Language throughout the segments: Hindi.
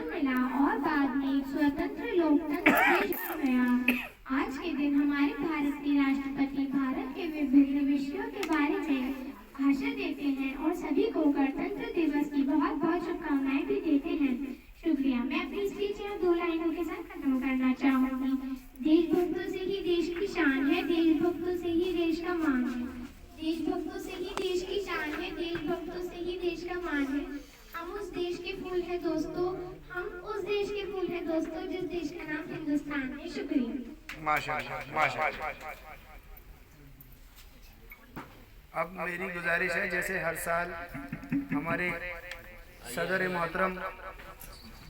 सम्मान मिला और बाद में एक स्वतंत्र लोकतंत्र देश बन गया। आज के दिन हमारे भारत के राष्ट्रपति भारत के विभिन्न विषयों के बारे में भाषण देते हैं और सभी को गणतंत्र दिवस की बहुत बहुत शुभकामनाएं भी देते हैं। शुक्रिया। मैं अपनी स्पीच यहाँ 2 लाइनों के साथ खत्म करना चाहूंगी। देशभक्तों से ही देश की शान है, देशभक्तों से ही देश का मान है। देशभक्तों से ही देश की शान है, देशभक्तों से ही देश का मान है। हम उस देश के फूल हैं दोस्तों, हम उस देश के फूल हैं दोस्तों जिस देश का नाम हिंदुस्तान है। शुक्रिया। माशाअल्लाह, माशाअल्लाह। अब मेरी गुजारिश है, जैसे हर साल हमारे सदर मोहतरम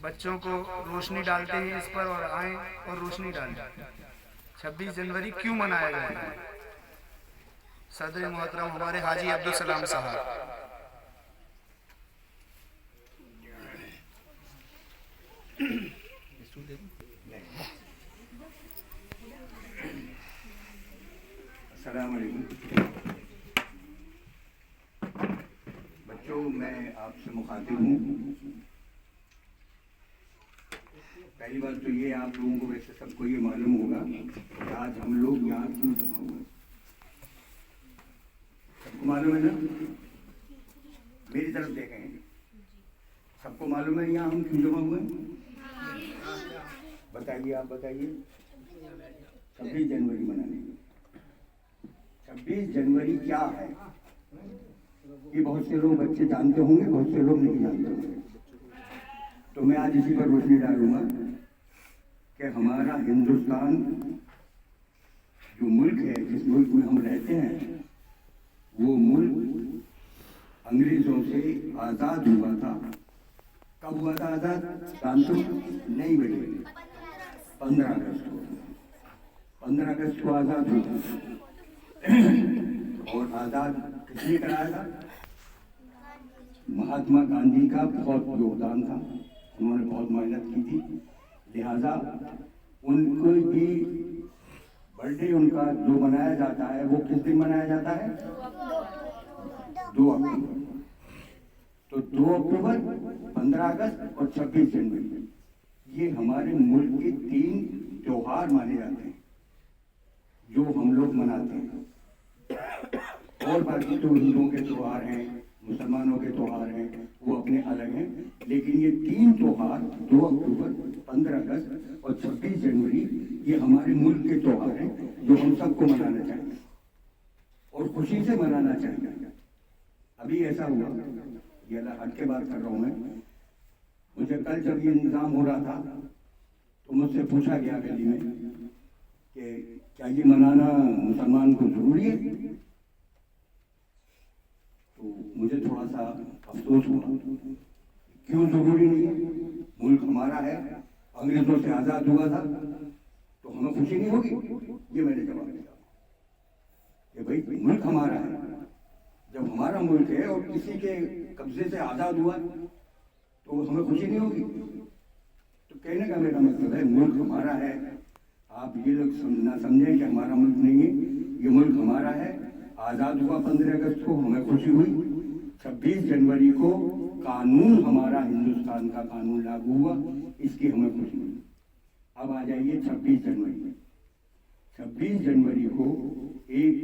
बच्चों को रोशनी डालते हैं इस पर और आए और रोशनी डालें। 26 जनवरी क्यों मनाया जाता है? सदर मोहतरम हमारे हाजी अब्दुल सलाम साहब। अस्सलाम वालेकुम बच्चों, मैं आपसे मुखातिब हूँ। पहली बात तो ये, आप लोगों को वैसे सबको ये मालूम होगा कि आज हम लोग यहाँ क्यों जमा हुए। सबको मालूम है ना? मेरी तरफ देखें, सबको मालूम है यहाँ हम क्यों जमा हुए? बताइए, आप बताइए। 26 जनवरी मनाने। 26 जनवरी क्या है ये बहुत से लोग बच्चे जानते होंगे, बहुत से लोग नहीं जानते होंगे। तो मैं आज इसी पर रोशनी डालूंगा कि हमारा हिंदुस्तान जो मुल्क है, जिस मुल्क में हम रहते हैं, वो मुल्क अंग्रेजों से आज़ाद हुआ था। कब हुआ था आज़ाद? जानते हो? नहीं बेटे, 15 अगस्त को। 15 अगस्त को आज़ाद हुआ। और आज़ाद किसने कराया था? महात्मा गांधी का बहुत योगदान था, उन्होंने बहुत मेहनत की थी। लिहाजा उनको भी बर्थडे उनका जो मनाया जाता है वो किस दिन मनाया जाता है? 2 अक्टूबर। तो 2 अक्टूबर, 15 अगस्त और 26 जनवरी, ये हमारे मुल्क के 3 त्योहार माने जाते हैं जो हम लोग मनाते हैं। और बाकी तो हिंदुओं के त्योहार हैं, मुसलमानों के त्योहार हैं, वो अपने अलग हैं। लेकिन ये 3 त्योहार, 2 अक्टूबर, 15 अगस्त और 26 जनवरी, ये हमारे मुल्क के त्योहार हैं जो हम सबको मनाना चाहिए और खुशी से मनाना चाहिए। अभी ऐसा हुआ, ये हट के बात कर रहा हूँ मैं, मुझे कल जब ये निज़ाम हो रहा था तो मुझसे पूछा गया गली में कि क्या ये मनाना मुसलमान को जरूरी है? तो मुझे थोड़ा सा अफसोस हुआ। क्यों जरूरी नहीं है? मुल्क हमारा है, अंग्रेजों से आज़ाद हुआ था, तो हमें खुशी नहीं होगी? ये मैंने जवाब दिया कि भाई मुल्क हमारा है, जब हमारा मुल्क है और किसी के कब्जे से आज़ाद हुआ तो हमें खुशी नहीं होगी? तो कहने का मेरा मतलब है, मुल्क हमारा है। आप ये लोग ना समझें कि हमारा मुल्क नहीं है, ये मुल्क हमारा है। आज़ाद हुआ 15 अगस्त को, हमें खुशी हुई। 26 जनवरी को कानून हमारा, हिंदुस्तान का कानून लागू हुआ, इसकी हमें खुशी हुई। अब आ जाइए 26 जनवरी। 26 जनवरी को एक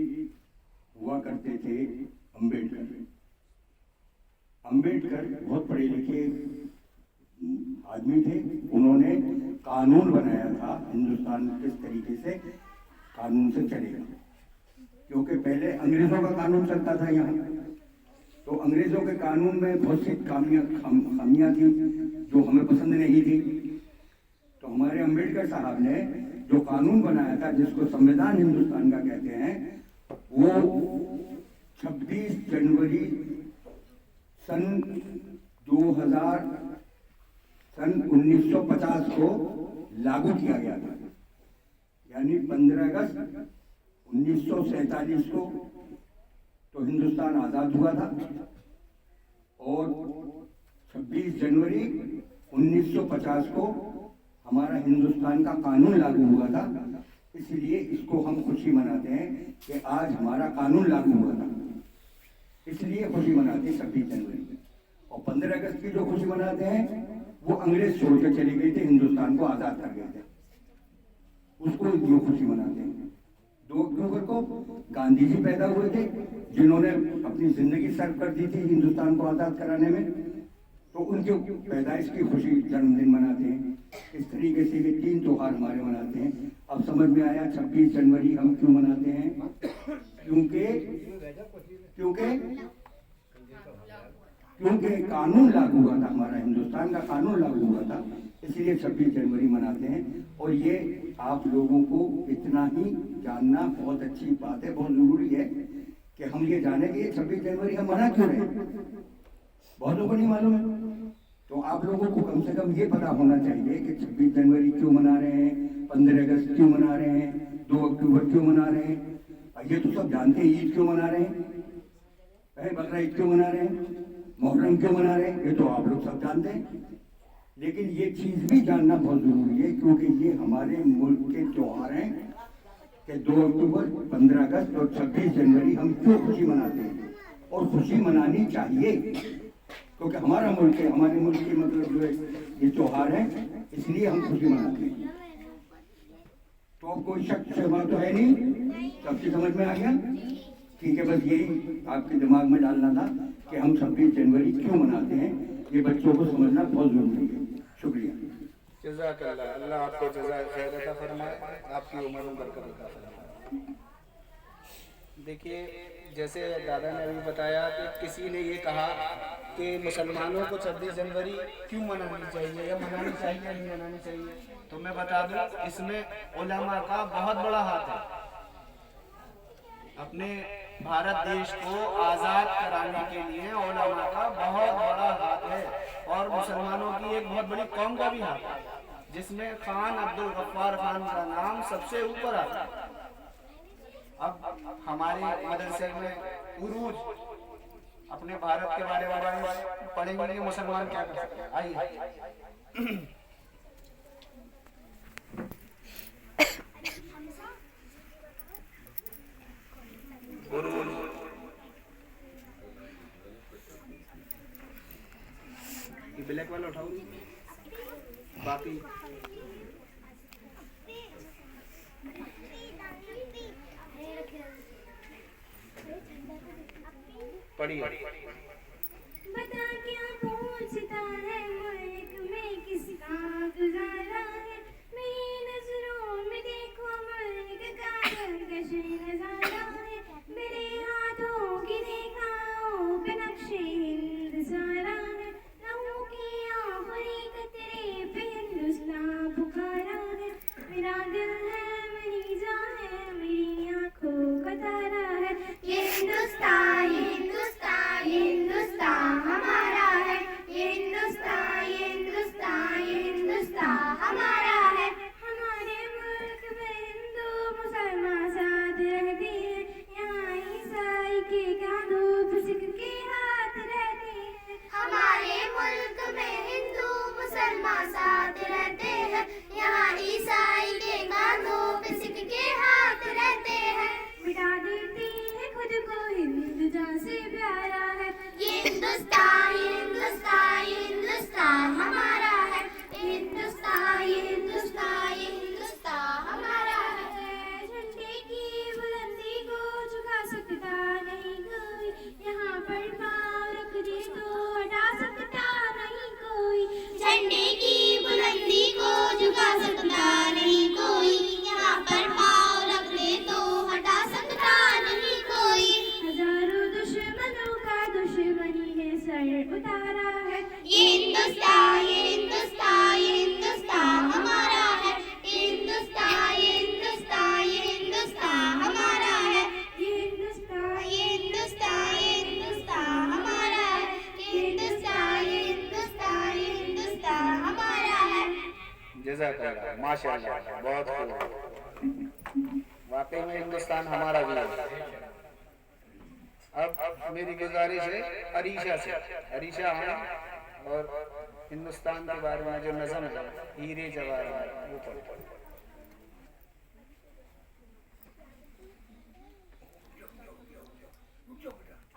हुआ करते थे अम्बेडकर। अम्बेडकर बहुत पढ़े लिखे आदमी थे। उन्होंने कानून बनाया था हिंदुस्तान किस तरीके से कानून से चलेगा, क्योंकि पहले अंग्रेजों का कानून चलता था यहाँ। तो अंग्रेजों के कानून में बहुत सी खामियां थी जो हमें पसंद नहीं थी। तो हमारे अम्बेडकर साहब ने जो कानून बनाया था, जिसको संविधान हिंदुस्तान का कहते हैं, वो 26 जनवरी सन 1950 को लागू किया गया था। यानी 15 अगस्त 1947 को तो हिंदुस्तान आज़ाद हुआ था और 26 जनवरी 1950 को हमारा हिंदुस्तान का कानून लागू हुआ था। इसलिए इसको हम खुशी मनाते हैं कि आज हमारा कानून लागू हुआ था, इसलिए खुशी मनाते हैं 26 जनवरी। और 15 अगस्त की जो खुशी मनाते हैं वो अंग्रेज छोड़ के चले गए थे, हिंदुस्तान को आजाद कर गए थे, उसको जो खुशी मनाते हैं। 2 अक्टूबर को गांधी जी पैदा हुए थे, जिन्होंने अपनी जिंदगी सर्व कर दी थी हिंदुस्तान को आजाद कराने में, तो उनके पैदाइश की खुशी जन्मदिन मनाते हैं। इस तरीके से ये 3 त्योहार हमारे मनाते हैं। अब समझ में आया 26 जनवरी हम क्यों मनाते हैं, क्योंकि कानून लागू हुआ था, हमारा हिंदुस्तान का कानून लागू हुआ था, इसलिए 26 जनवरी मनाते हैं। और ये आप लोगों को इतना ही जानना बहुत अच्छी बात है, बहुत जरूरी है कि हम ये जाने कि ये 26 जनवरी हम मना क्यों रहे हैं, बहुत लोगों को नहीं मालूम है। तो आप लोगों को कम से कम ये पता होना चाहिए कि 26 जनवरी क्यों मना रहे हैं, 15 अगस्त क्यों मना रहे हैं, 2 अक्टूबर क्यों मना रहे हैं, ये तो सब जानते हैं। ईद क्यों मना रहे हैं, बकरा ईद क्यों मना रहे हैं, मुहर्रम क्यों मना रहे हैं, ये तो आप लोग सब जानते हैं। लेकिन ये चीज भी जानना बहुत जरूरी है, क्योंकि ये हमारे मुल्क के त्योहार हैं कि 2 अक्टूबर, 15 अगस्त और 26 जनवरी हम क्यों खुशी मनाते हैं, और खुशी मनानी चाहिए, क्योंकि हमारा मुल्क है, हमारे मुल्क के मतलब जो है ये त्योहार है, इसलिए हम खुशी मनाते हैं। तो अब कोई शक शर्मा तो है नहीं, सबकी समझ में आ गया? ठीक है, बस यही आपके दिमाग में डालना था कि हम 26 जनवरी क्यों मनाते हैं, ये बच्चों को समझना बहुत जरूरी है। शुक्रिया। जज़ाकल्लाह, अल्लाह आपको जज़ाए खैर अता फरमाए, आपकी उम्र में बरकत अता फरमाए। देखिए, जैसे दादा ने अभी बताया कि किसी ने ये कहा कि मुसलमानों को 26 जनवरी क्यों मनानी चाहिए, या मनानी चाहिए या नहीं मनानी चाहिए, तो मैं बता दूं इसमें उलमा का बहुत बड़ा हाथ है। अपने भारत देश को आज़ाद कराने के लिए उलमा का बहुत बड़ा हाथ है, और मुसलमानों की एक बहुत बड़ी कौम का भी हाथ है, जिसमें खान अब्दुल गफ्फार खान का नाम सबसे ऊपर आता है। अब हमारे मदरसे में उरूज अपने भारत के बारे में पढ़ेंगे कि मुसलमान क्या कर सकते हैं। आइए ये ब्लैक वाला उठाओ, बाकी पढ़िए। बता क्या पूछता है मुल्क में किसका गुजारा है, मेरी नजरों में देखो मुल्क का दिलकश नजारा है, मेरे हाथों की रेखाओं पे नक्शे हिंद सारा है, लहू की आखिरी कतरे पे हिंदुस्तान पुकारा है, मेरा दिल है मेरी जान है मेरी आंखों का तारा है, ये हिंदुस्तान ये हिंदुस्तान ये हिंदुस्तान हमारा है, ये हिंदुस्तान ये हिंदुस्तान ये हिंदुस्तान हमारा है। हमारे मुल्क में हिंदू मुसलमान साथ रहते हैं, यहाँ ईसाई के कांधों पे सिख के हाथ रहते हैं। हमारे मुल्क में हिंदू मुसलमान साथ रहते हैं, यहाँ ईसाई के कांधों पे सिख के हाथ रहते हैं। मिटा देती है खुद को हिंद जहाँ से प्यारा है, ये हिंदुस्तान ये हिंदुस्तान ये हिंदुस्तान हमारा है, ये हिंदुस्तान ये हिंदुस्तान ये हिंदुस्तान हमारा है। झंडे की बुलंदी को झुका सकता नहीं कोई, यहाँ पर पाँव रख दे तो हटा सकता नहीं कोई, झंडे की बुलंदी को झुका सकता नहीं कोई, यहाँ पर पाँव रख दे तो हटा सकता नहीं कोई। हजारों दुश्मनों का दुश्मनी ने सर उतारा है, ये हिंदुस्तान ये हिंदुस्तान ये हिंदुस्तान हमारा है, ये हिंदुस्तान ये हिंदुस्तान ये हिंदुस्तान हमारा है, ये हिंदुस्तान ये हिंदुस्तान ये हिंदुस्तान हमारा है, ये हिंदुस्तान ये हिंदुस्तान ये हिंदुस्तान हमारा है। जज़ाकल्लाह, माशाअल्लाह, बहुत खूब। वाकई में हिंदुस्तान हमारा भी है। अब मेरी गुजारिश है अरीशा से, अरीशा है और हिंदुस्तान के बारे में जो नज़म है हीरे जवाहरात वो पढ़ो।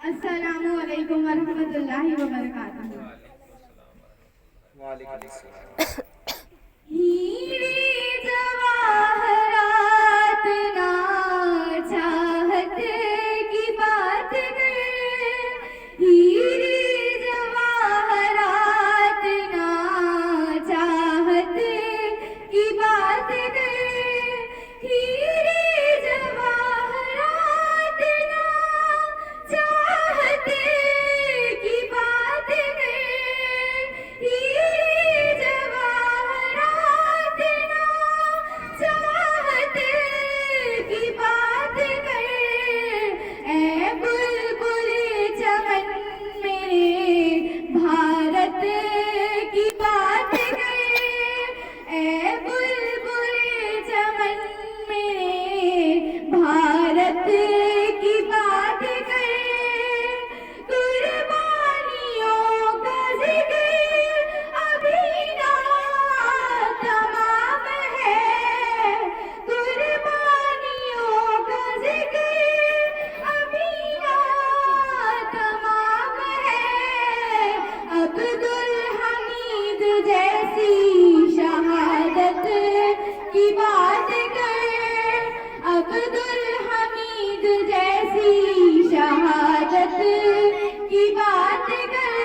अस्सलामु अलैकुम वरहमतुल्लाहि वबरकातुहू। वालेकुम अस्सलाम। हीरे जवाहरात ना चाहत की बात करे, हीरे जवाहरात ना चाहत की बात करे, हीरे जवाहरात ना चाहत की बात करे, हीरे जवाहरात ना चाहत की बात करे, ऐ बुलबुल चमन मेरे भारत की बात करे, ऐ बुलबुल चमन मेरे भारत की बात करे, कुर्बानियों का जिक्र अभी ना तमाम है, कुर्बानियों का जिक्र अभी ना तमाम है, अब्दुल हमीद जैसी शहादत की बात करे, अब्दुल हमीद जैसी शहादत की बात करे,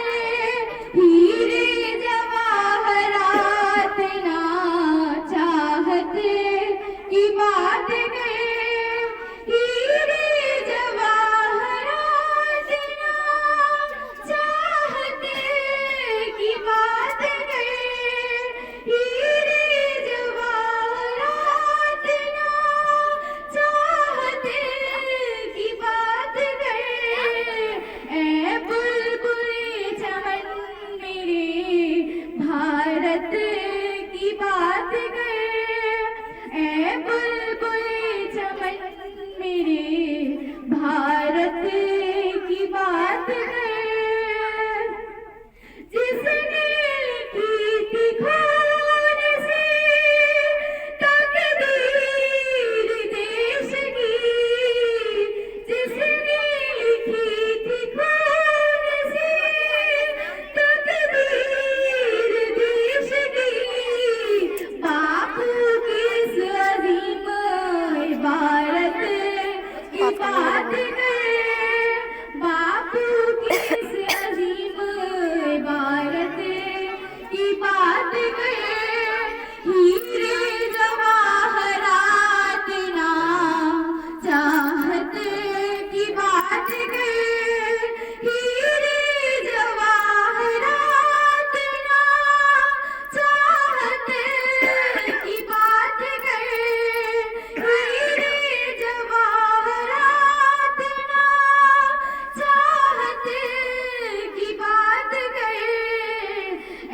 हीरे जवाहरात ना चाहत की बात करे, हीरे जवाहरात ना चाहत की बात करे, हीरे जवाहरात ना चाहत की बात करे, ऐ बुलबुल चमन मेरे भारत की बात करे, ऐ बुलबुल चमन मेरे भारत की बात करे, जिसने लिखी थी खून से तकदीर देश की, जिसने लिखी थी खून से तकदीर देश की, बापू की इस अजीम इबारत की बात करे, बापू की इस अजीम इबारत की बात करे, हीरे जवाहरात ना चाहत की बात करे, हीरे जवाहरात ना चाहत की बात करे, हीरे जवाहरात ना चाहत की बात करे,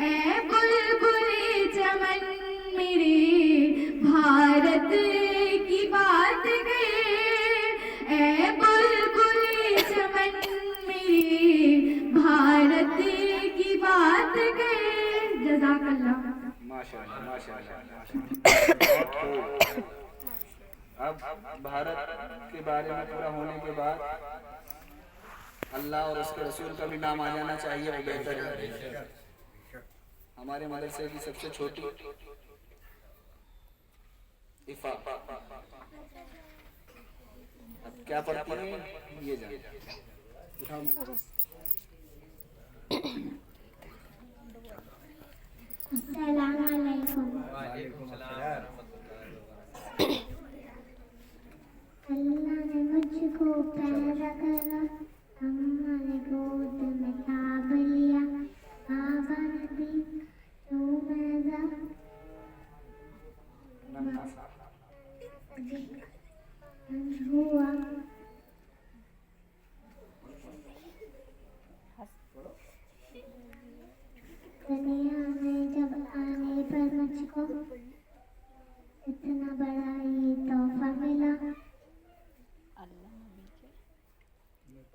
ऐ बुलबुल चमन मेरे भारत की बात करे, ऐ बुलबुल चमन मेरे भारत की बात करे। जज़ाकल्लाह। माशाअल्लाह माशाअल्लाह। अब भारत के बारे में पूरा होने के बाद अल्लाह और उसके रसूल का भी नाम आ जाना चाहिए, वो बेहतर है। हमारे मदरसे की सबसे छोटी इफा अब क्या पढ़ती है ये जान। अस्सलाम वालेकुम। अल्लाह ने मुझको पैदा करा, अम्मा ने गोद में ताब लिया, बाबा ने दी मैदा हुआ, दुनिया में जब आने पर मुझको इतना बड़ा ये तोहफा मिला।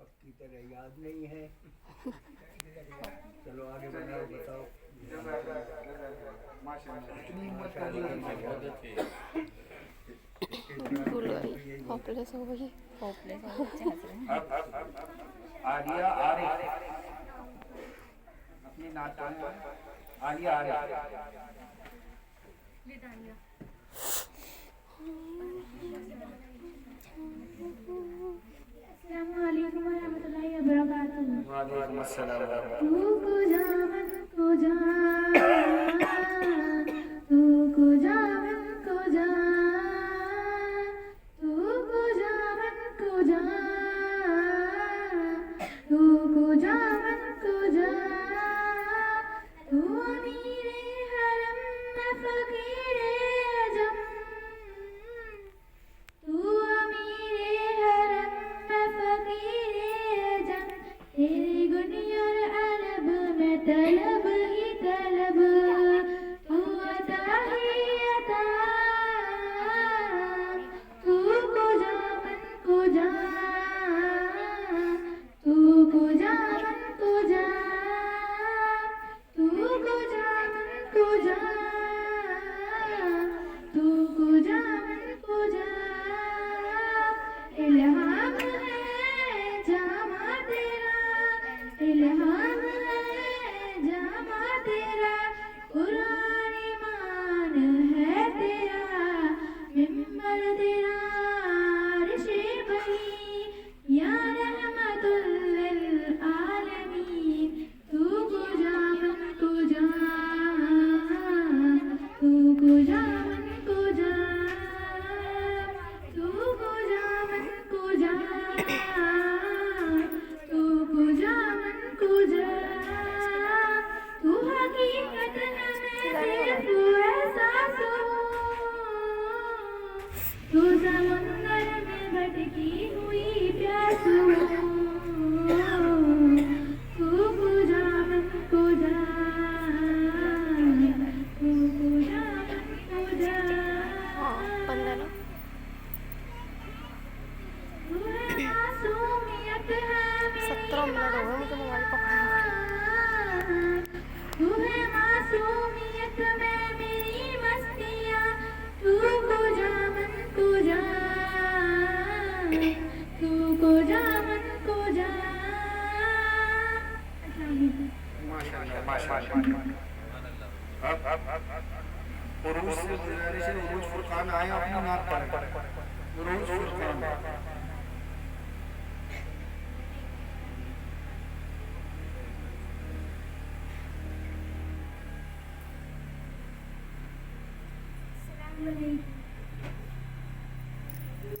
पक्की तरह याद नहीं है। चलो आगे बढ़ाओ, बताओ। होपलेस हो गई। आरिया आरिफ अपनी नात आलिया आलिया अस्सलामुअलैकुम वरहमतुल्लाहि वबरकातुहू। वालेकुम अस्सलाम। तू कुजा मन कुजा, तू कुजा मन कुजा, तू कुजा मन कुजा, तू कुजा मन कुजा, तू अमीरे हरम में फकीरे अजम, तू अमीरे हरम में फकीरे अजम, तेरी गुनियर अलब में तलब ही तलब, तू अता ही अता, तू कुजा मन कुजा, तू कुजा मन कुजा, तू कुजा मन कुजा, तू कुजा मन कुजा, इल्हाम है जामा तेरा, इल्हाम है जामा तेरा, कुरान ईमान है तेरा, मिंबर तेरा अर्शे बनी, या रहमतुल लिल आलमीन, तू कुजा मन कुजा, तू कुजा मन कुजा, तू कुजा मन कुजा, तू कुजा मन कुजा, तू हकीकत है मैं तू एहसास हूँ, तू समुंदर में भटकी हुई प्यास हूँ, तू कुजा मन कुजा, तू कुजा मन कुजा, हाँ बंदा ना तू है मासूमियत है 17 मिनट हो गए मुझे मोबाइल पकड़ा हुआ। तू है मासूमियत में मेरी मस्तियाँ, तू कुजा मन कुजा, तू कुजा मन कुजा। माशाल्लाह माशाल्लाह। उरूज से गुजारिश है, उरूज फुरकान आए अपनी नात पर, उरूज फुरकान।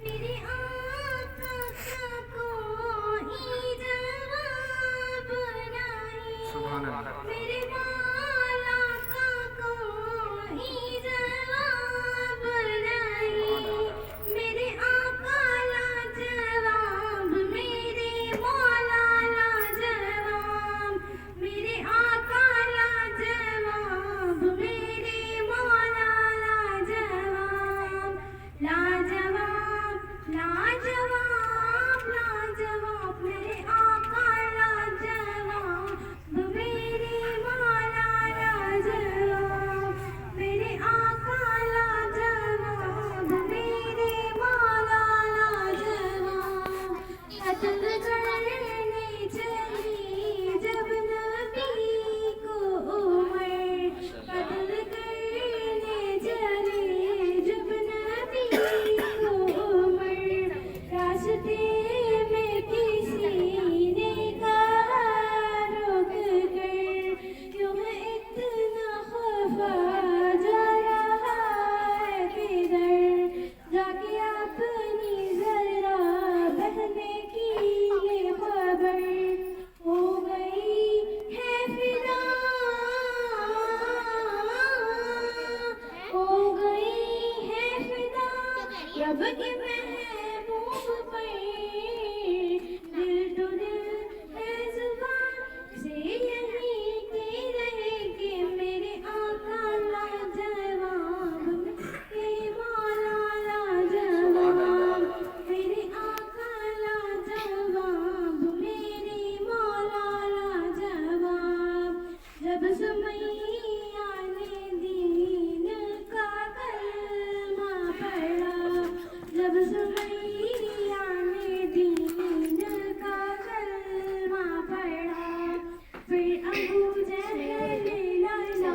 मेरी आँखों का कोई जवाब नहीं, सुभान अल्लाह। मेरे मौला का कोई जवाब नहीं, मेरे आका लाजवाब, मेरे मौला लाजवाब, मेरे आका लाजवाब, मेरे मौला लाजवाब, लाजवाब लाजवाब लाजवाब, मेरे आका लाजवाब, मेरे मौला लाजवाब, मेरे आका लाजवाब, मेरे मौला लाजवाब। कत्ल करने चली जब नबी को उमर, कत्ल करने चली जब नबी को उमर, रास्ते में किसी ने कहा रोक कर, क्यों है इतना खफा जा रहा है किधर, जाके अपनी जरा बहने की ये खबर, हो गई है फिदा, हो गई है फिदा, रब के महबूब पर, दिल तो दिल है जुबान से यही कह रहे कि मेरे आका लाजवाब, मेरे मौला लाजवाब, मेरे आका लाजवाब, मेरे मौला लाजवाब। जब सुमैया ने दीन का कलमा पढ़ा, जब सुमैया ने दीन का कलमा पढ़ा, फिर अबू जहल लाला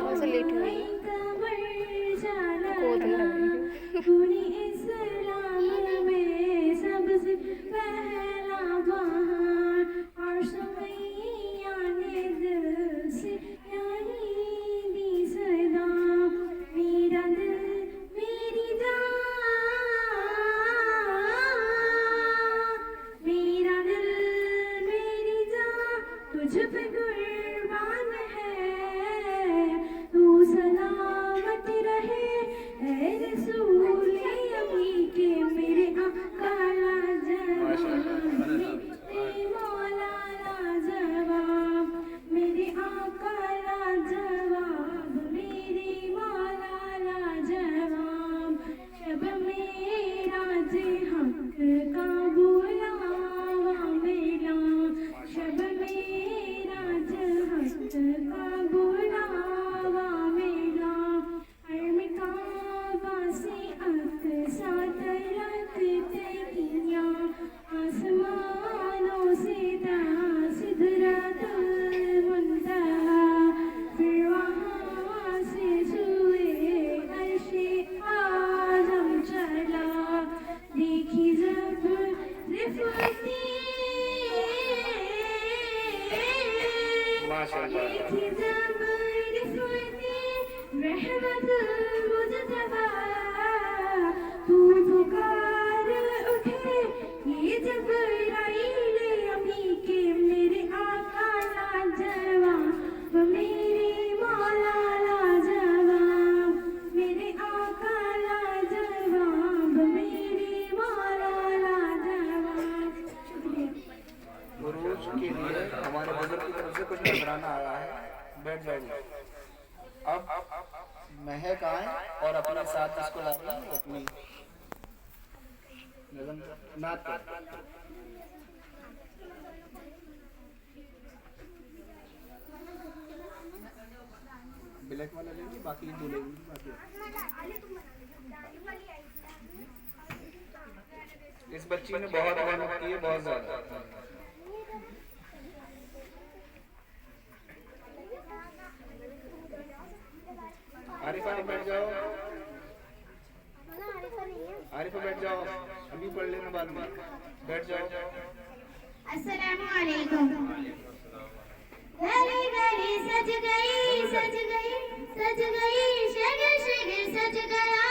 अब महक आए और अपने साथ इसको ला रही है अपनी नात कर। ब्लैक वाला लेंगे, बाकी दो लेंगे बाकी। इस बच्ची ने बहुत मेहनत की है, बहुत ज्यादा। आरिफा बैठ जाओ, आरिफा बैठ जाओ, अभी पढ़ लेना बाद में, बैठ जाओ। अस्सलामु अलैकुम। घड़ी घड़ी सज गई, सज गई, सज गई, शगर शगर सज गया।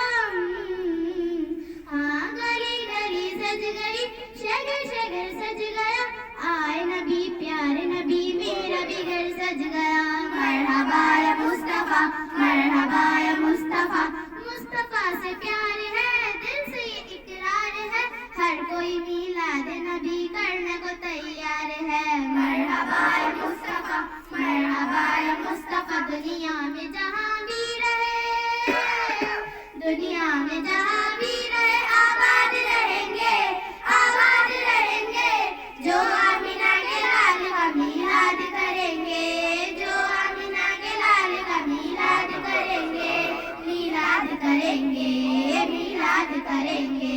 हाँ गली गली सज गई, शगर शगर सज गया। आए नबी प्यारे नबी, मेरा भी घर सज गया। मरहबा या मुस्तफा, मरहबा या मुस्तफा। मुस्तफा से प्यार है, दिल से ये इकरार है। हर कोई मिलाद नबी करने को तैयार है। मरहबा या मुस्तफा, मरहबा या मुस्तफा। दुनिया में जहाँ भी रहे, दुनिया में जहाँ भी रहे, आबाद रहेंगे, आबाद रहेंगे। जो आमिना के लाल का मिलाद करेंगे, जो आमिना के लाल का मिलाद करेंगे, मिलाद करेंगे, मिलाद करेंगे,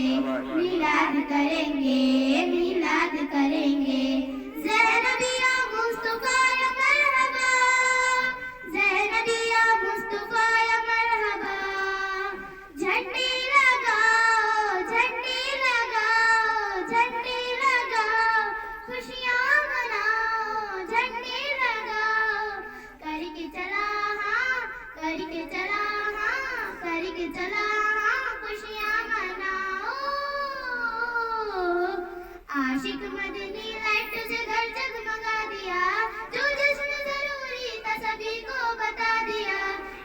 मिलाद करेंगे, मिलाद करेंगे। ज़ैनबिया मुस्तफा या मरहबा, ज़ैनबिया मुस्तफा या मरहबा। झंडी लगाओ, झंडी लगाओ, झंडी लगाओ, खुशियाँ मनाओ, झंडी लगाओ। करके चला हाँ, करके चला हाँ, करके चला हाँ, खुशियाँ मनाओ। आशिक मदनी लाइट से घर जगमगा दिया। जो जश्न जरूरी था सभी को बता दिया।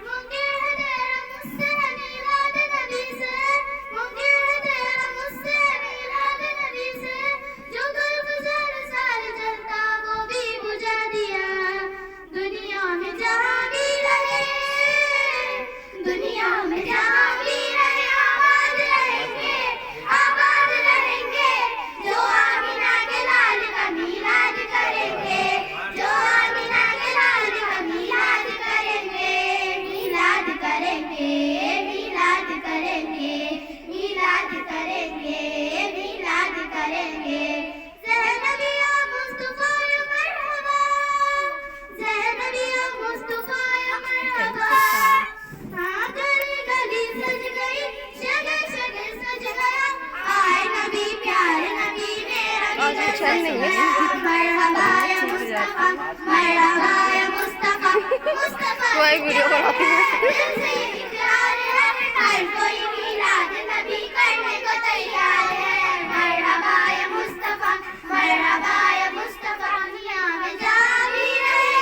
मुमकिन है तेरा मुझसे मिलाद नबी से, मुमकिन है तेरा मुझसे मिलाद नबी से। जो कल्ब साल जलता वो भी बुझा दिया। दुनिया में जहाँ भी रहे, दुनिया में जहाँ भी रहे, आबाद रहेंगे, आबाद रहेंगे। जो आमिना के लाल का मिलाद करेंगे, जो आमिना के लाल का मिलाद करेंगे, मिलाद करेंगे, मिलाद करेंगे, मिलाद करेंगे, मिलाद करेंगे। ज़ैनबिया मुस्तफा या मरहबा, ज़ैनबिया मुस्तफा या मरहबा। हाँ गली गली सज गई, शगर शगर सज गया। आए नबी प्यारे नबी, मेरा भी घर सज गया। मरहबा या मुस्तफा, मरहबा या मुस्तफा। मुस्तफा वही वीडियो बनाती है। दिल से ये इकरार है, हर कोई मिलाद नबी करने को तैयार है। मरहबा या मुस्तफा, मरहबा या मुस्तफा। दुनिया में जहाँ भी रहे,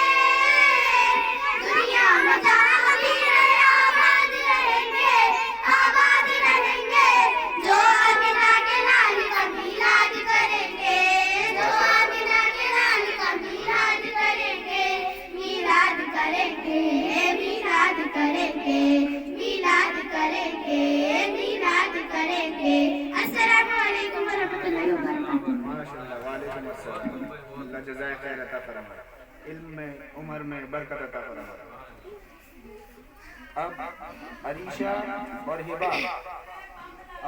दुनिया में जहाँ भी रहे, आबाद रहेंगे, आबाद रहेंगे। जो आमिना के लाल का मिलाद करेंगे, जो आमिना के लाल का मिलाद करेंगे, मिलाद करेंगे, मिलाद करेंगे, मिलाद करेंगे, मिलाद करेंगे। अस्सलामु अलैकुम वरहमतुल्लाहि वबरकातुहू। माशाअल्लाह, वालेकुम अस्सलाम। अल्लाह जज़ाए खैर अता फरमाए, इल्म में उम्र में बरकत अता फरमाए। अब अरीशा और हिबा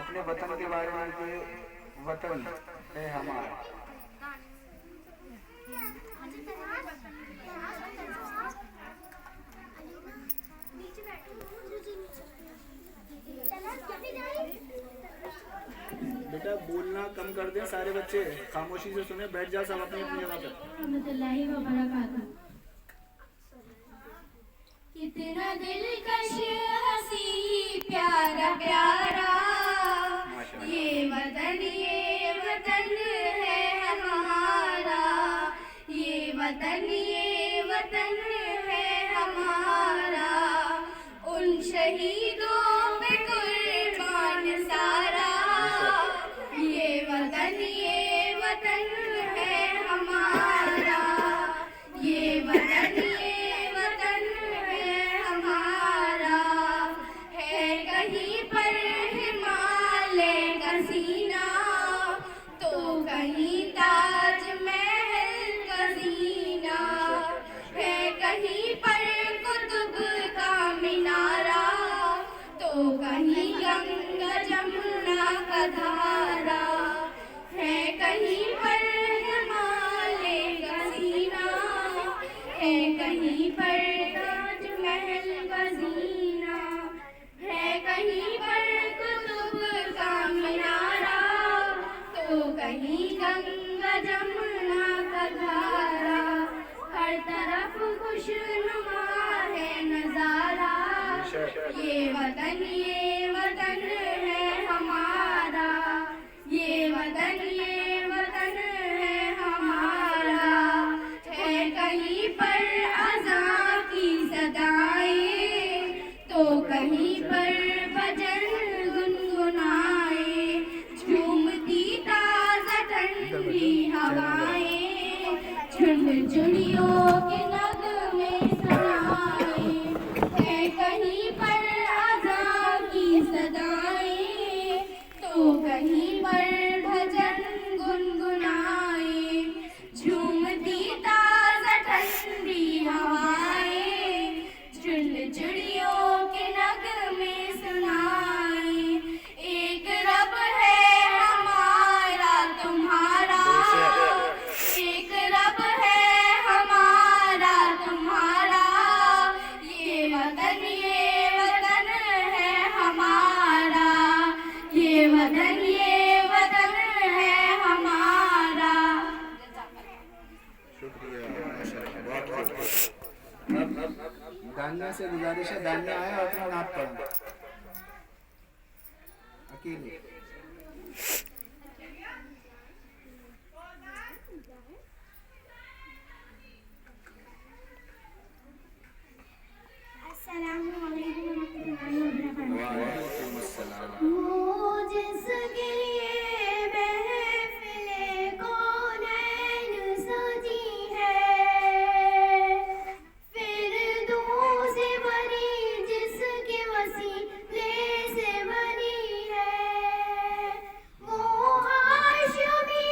अपने वतन के बारे में कि वतन है हमारा। बेटा बोलना कम कर दें, सारे बच्चे खामोशी से सुने, बैठ जा सब अपनी अपनी जगह पर। रहमतुल्लाहि व बरकातहू। कितना दिलकश हंसी प्यारा प्यारा ये वतन है हमारा। ये वतन है हमारा। उन शहीदों पे कुर्बान सारा। ये वतन है हमारा। ये वतन है हमारा। धारा है कहीं पर हिमालय का सीना, है कहीं पर ताजमहल का जीना, है कहीं पर कुतुब का मीनारा, तो कहीं गंगा जमुना का धारा। हर तरफ खुशनुमा है नजारा, ये वतन है हमारा, ये वतन है हमारा। है कहीं पर अज़ां की सदाएं, तो कहीं पर भजन गुनगुनाए, झूमती ताज़ा ठंडी हवाएं, झुनझुनियों के नगमे सुनाए। है कहीं पर अज़ां की सदाएं, तो कहीं पर भजन गुनगुनाए, झूमती ताज़ा ठंडी हवाएं, झुनझुनियों के नगमे सुनाए। एक रब है हमारा तुम्हारा, एक रब है हमारा तुम्हारा, ये वतन है हमारा, ये वतन है हमारा। दानिया से गुजारिश है, दानिया आए और अपना नाप पढ़ें अकेले। अस्सलामुअलैकुम रहमतुल्लाहि व बरकातहू। वालेकुम अस्सलाम। जिसके लिए महफिले कौनैन सजी है, फिरदौस से बनी जिसके वसीले से बनी है, वो हाशमी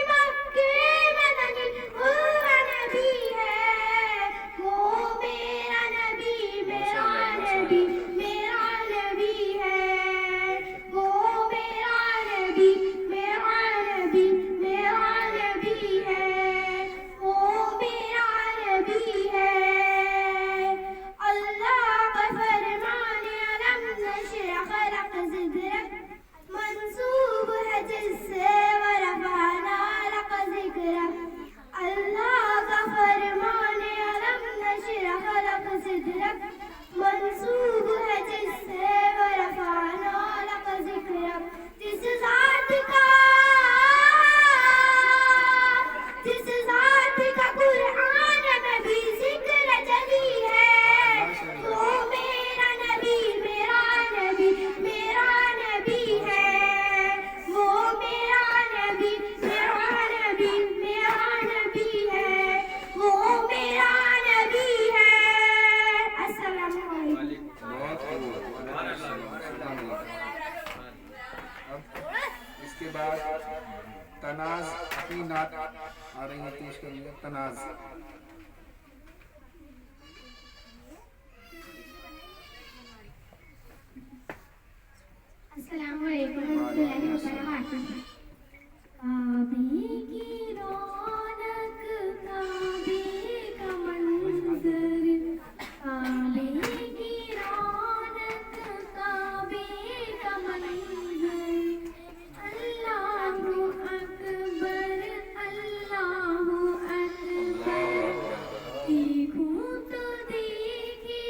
मक्के मदनी उल्ला नबी है, वो मेरा नबी मेरा नबी मेरा नबी है, वो मेरा नबी मेरा नबी मेरा नबी है, वो मेरा नबी है। अल्लाह का फरमान अलम नशरह खलक ज़िक्रक, मंसूब है जिससे वरफ़अना लक ज़िक्रक। अल्लाह का फरमान अलम नशरह खलक ज़िक्रक, मंसूब है जिससे वरफ़अना लक ज़िक्रक। जिस ज़ात का कुरान में भी ज़िक्र चली है, वो मेरा नबी मेरा नबी मेरा नबी है, वो मेरा नबी मेरा नबी मेरा नबी है, वो मेरा नबी है। अस्सलामु अलैकुम। अब इसके बाद तनाज अपनी नात आ रही है, पेश करेंगे तनाज। अस्सलामु अलैकुम रहमतुल्लाहि व बरकातहू। काबे की रौनक, काबे का मंजर, काबे की रौनक, काबे का मंजर। अल्लाहु अकबर, अल्लाहु अकबर। देखूं तो देखे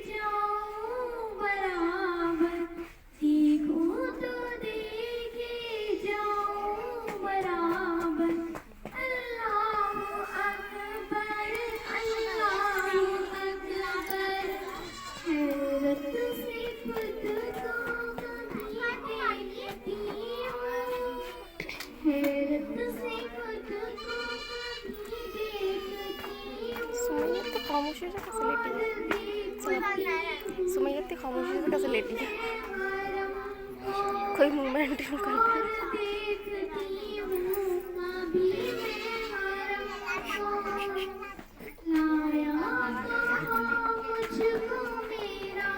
जाऊं बराबर, देखूं तो देखे जाऊं बराबर। अल्लाहु अकबर, अल्लाहु अकबर। हैरत से खुद को कभी देखती हूँ, हैरत से खुद को कभी देखती हूँ। सुमैया तो खामोशी से कैसे लेटी है? सुमैया तो खामोशी से कैसे लेटी है? कोई मूवमेंट नहीं कर रही। लाया मुझको मेरा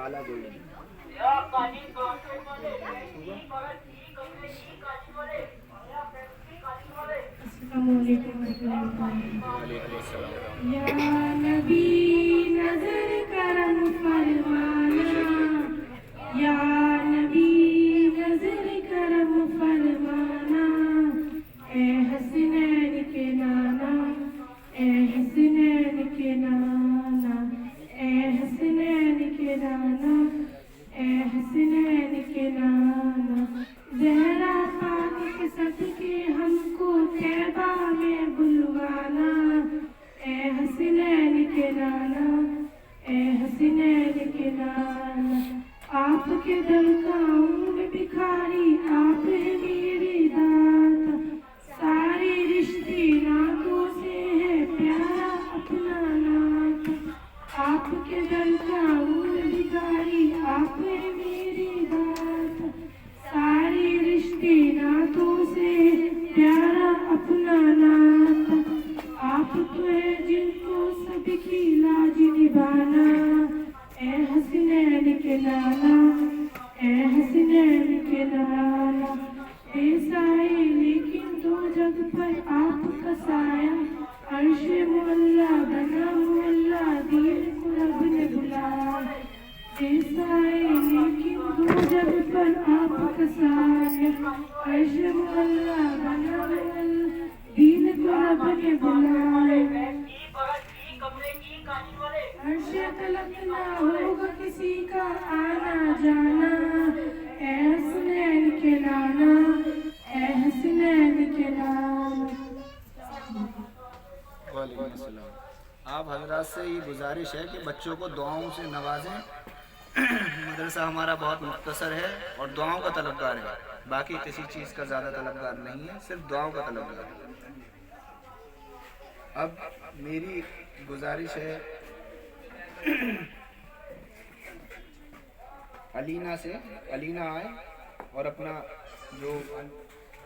काला गोल्डन। या नबी नजर करम फरमाना, या नबी नजर करम फरमाना, ए हसनैन के नाना, ए हसनैन के नाना, ए हसनैन के नाना, ए हसनैन के नाना, ज़हरा पाक के सदके हमको तैबा में बुलवाना, ए हसनैन के नाना, ए हसनैन के नाना, आपके दर का मैं भिखारी, आप है मेरी दाता, सारे रिश्ते नातों से है प्यारा अपना नाता, आपके दर का मैं भिखारी, आप है मेरी दाता, सारे रिश्ते नातों से प्यारा अपना नाता, आप तो है जिनको सबकी लाज निभाना, ए हसनैन के नाना, ए हसनैन के नाना, बेसाए लेकिन दो जग पर आपका साया, अर्श मोहल्ला बना मोहल्ला, दीन को रब ने बुलाया, बेसाए लेकिन दो जग पर आपका साया, अर्श मोहल्ला बना मोहल्ला, दीन को रब ने बुलाया, अर्श तलक ना होगा किसी का आना जाना, ए हसनैन के नाना, ए हसनैन के नाना। वालेकुम अस्सलाम। आप हजरात से ये गुजारिश है कि बच्चों को दुआओं से नवाजें। मदरसा हमारा बहुत मुख्तसर है और दुआओं का तलबगार है, बाकी किसी चीज़ का ज़्यादा तलबगार नहीं है, सिर्फ दुआओं का तलबगार है। अब मेरी गुजारिश है अलीना से, अलीना आए और अपना जो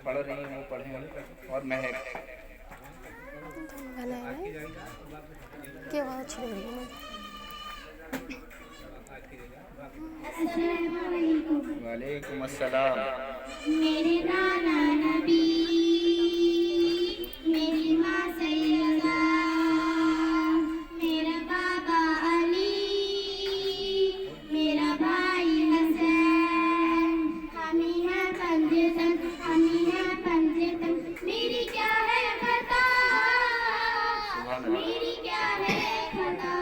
पढ़ रही हैं वो पढ़ें, और महक गाना है ना क्या आवाज़ अच्छी लग रही है अस्सलामुअलैकुम। वालेकुम अस्सलाम। मेरे नाना नबी, मेरी माँ सैयदा, मेरा बाबा अली, मेरा भाई हसन, हम ही हैं पंजतन, हम ही हैं पंजतन, मेरी क्या है खता, मेरी क्या है खता,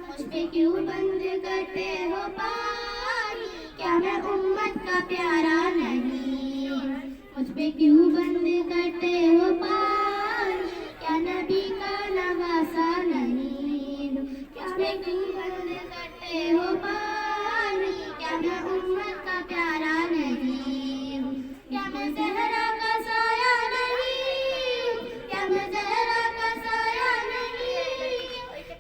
मुझ पे क्यों बंद करते हो पानी, क्या मैं उम्मत का प्यारा नहीं, मुझ पे क्यों बंद करते हो पानी, क्या नबी का नवासा नहीं, क्या मैं क्यों बंद करते हो पानी, क्या मैं उम्मत का प्यारा नहीं, क्या मैं ज़हरा का साया नहीं, क्या मैं ज़हरा का साया नहीं,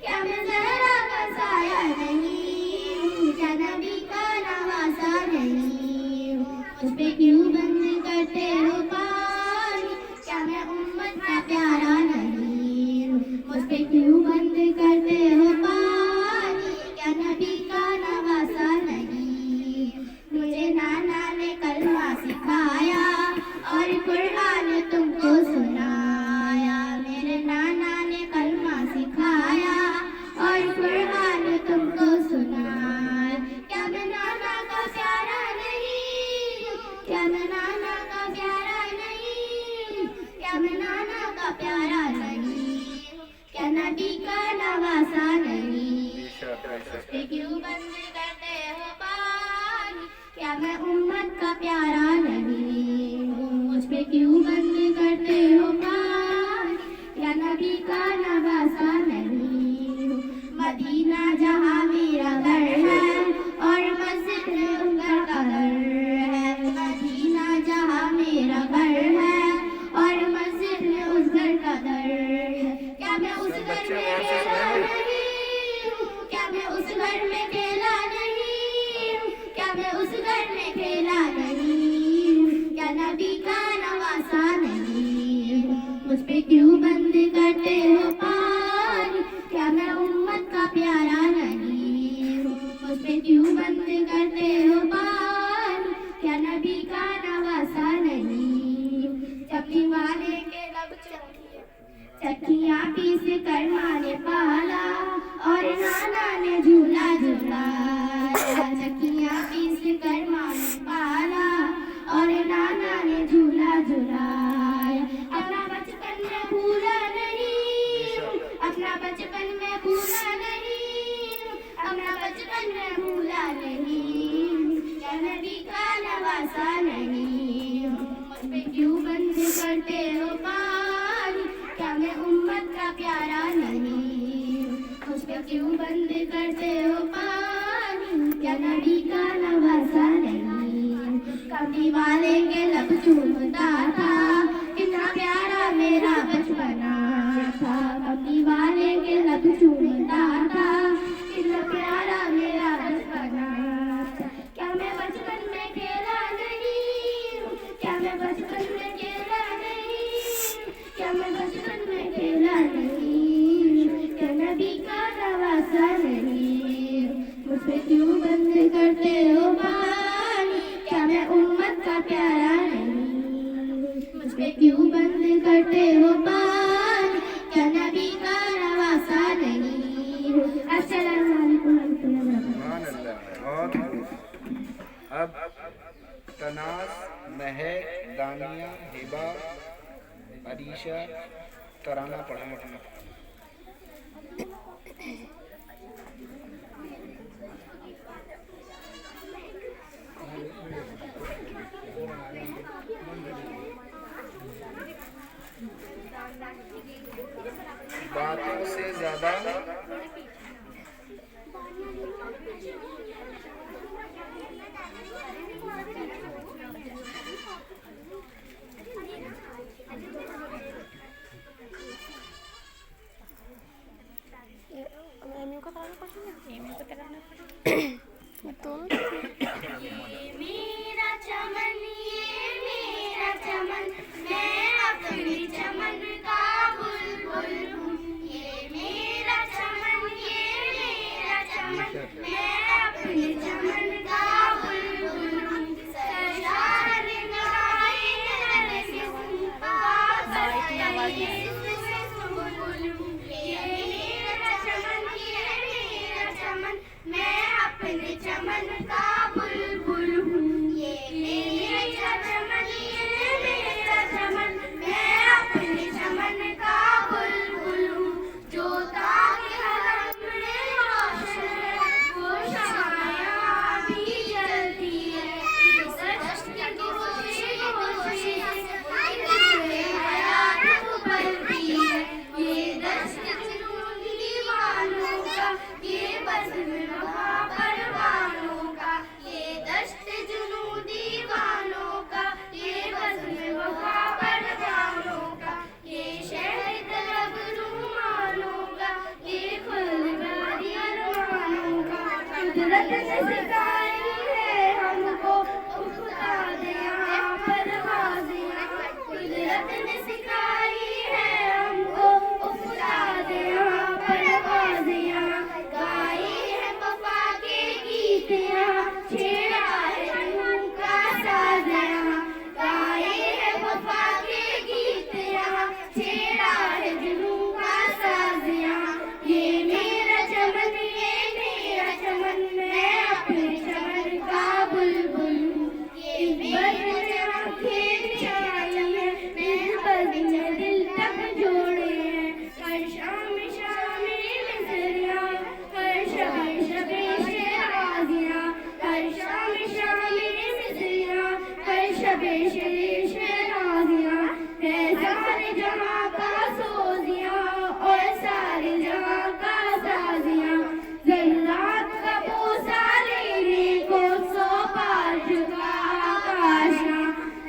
क्या मैं ज़हरा का साया नहीं, क्या नबी का नवासा नहीं, मुझ पे क्यों बंद करते हो पानी, क्या मैं उम्मत का प्यारा नहीं, मुझ पे क्यों बंद करते हो पानी, क्या नबी का नवासा नहीं, मुझे नाना ने कलमा सिखाया और कुरान तुमको सुनाया, मेरे नाना ने कलमा सिखाया और कुरान तुमको सुनाया, क्या मैं नाना का प्यारा नहीं, क्या मैं नाना का प्यारा नहीं, क्या मैं नाना का प्यारा नहीं, क्या नबी का नवासा नहीं, मुझे क्यों बंद करते हो पानी, क्या मैं उम्मत का प्यारा नहीं, मुझ पे क्यों बंद करते हो पानी, क्या नबी का नवासा नहीं, मदीना जहाँ मेरा घर है और मस्जिद में उनका घर है, मदीना जहाँ मेरा घर है और मस्जिद में उस घर का दर है, क्या मैं उस घर में खेला नहीं हूँ, क्या मैं उस घर में खेला नहीं हूँ, क्या मैं उस घर में खेला नहीं हूँ, क्या नबी का नवासा नहीं हूँ, मुझ पे क्यों बंद करते हो पानी, क्या मैं उम्मत का प्यारा नहीं हूँ, मुझ पे क्यों बंद करते हो पानी, क्या नबी का नवासा नहीं। चक्की वाले के लब चक्कियाँ पीस कर माँ ने पाला और नाना ने झूला झूलाया। चक्कियाँ पीस कर माँ ने पाला और नाना ने झूला झूलाया। अपना बचपन में भूला नहीं, अपना बचपन में भूला नहीं, अपना बचपन में भूला नहीं, क्या नबी का नवासा नहीं। मुझ पे क्यों बंद करते हो पानी, क्या मैं उम्मत का प्यारा नहीं। मुझ पे क्यों बंद करते हो पानी, क्या नबी का नवासा नहीं। कभी वाले के लब चूमता था, कितना प्यारा मेरा बचपना था। कभी वाले के लब चूमता था, कितना प्यारा मेरा बचपना था। क्या मैं बचपन में खेला नहीं, क्या मैं बचपन में खेला नहीं, क्या मैं बचपन में खेला नहीं, क्या नबी का नवासा नहीं। मुझ पे क्यों बंद करते हो पानी, क्या मैं उम्मत का प्यारा नहीं। मुझ पे क्यों बंद करते हो पानी, क्या नबी का नवासा नहीं। अस्सलामु अलैकुम बहुत अब तनास, महक, दानिया, हिबा, अरीशा तराना पढ़ेंगे। बातों से ज्यादा मेरा चमन, ये मेरा चमन, मैं अपने चमन का बुलबुल हूँ। ये मेरा चमन, ये मेरा चमन, मैं अपने चमन का बुलबुल हूँ। सरशार गाए नरसिंह, बात बताइए इससे सुलबुल हूँ। ये मेरा चमन, ये मेरा चमन, मैं अपने चमन का बुलबुल हूँ। ये मेरा चमन, ये मेरा चमन, मैं अपने चमन का बुलबुल हूँ। जो ताकि हरम में रोशन है, वो शमाया भी जलती है। इस दश्त की खुशी खुशी से हयात उबलती है। ये दश्त जुनून दीवानों का, ये बज़्म वफा परवानों का। ये दश्त जुनून दीवानों का, ये बज़्म वफा परवानों का। ये शहर तलब रूमानों का, ये खुलबारी अरमानों का। कुदरत ने सिखाई है हमको उठा दे यहाँ परवाज़ें। कुदरत ने सिखाई है हमको उठा दे यहाँ परवाज़ें। गाई है वफा के गीत यहाँ, छेड़ा है जुनून का साज़ यहाँ। गाई है वफा के गीत यहाँ, छेड़ा है जुनून का साज़ यहाँ। ये मेरा चमन, ये मेरा चमन, मैं अपने चमन का बुलबुल हूँ। ये मेरा आँखें बिछाई हैं, महबूब ने दिल तक जोड़े हैं। हर शाम शाम मिसरियाँ, हर शबे शबे शेराज़ियाँ। हर शाम शाम मिसरियाँ, हर शबे शबे शेराज़ियाँ। है सारे जहाँ का सोज़ियाँ और सारे जहाँ का साज़ियाँ। ज़र्रात का बोसा लेने को सौ पार झुका आकाशां।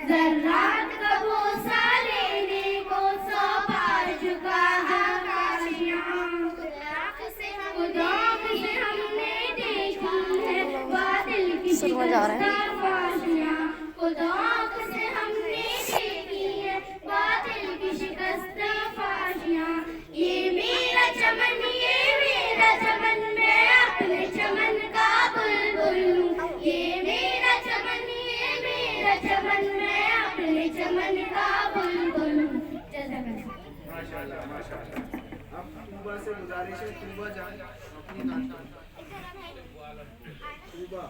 ज़र्रात का बोसा लेने को सौ पार झुका आकाशियाँ। खुदाक से हमने देखी है बादल की शिकस्त फाशियाँ। खुदाक से हमने देखी है बादल की शिकस्त फाशियाँ। ये मेरा चमन, ये मेरा चमन, मैं अपने चमन का माशाल्लाह माशाल्लाह। अब तूबा से गुजारिश है, तूबा जाए अपनी नाश्ता तूबा।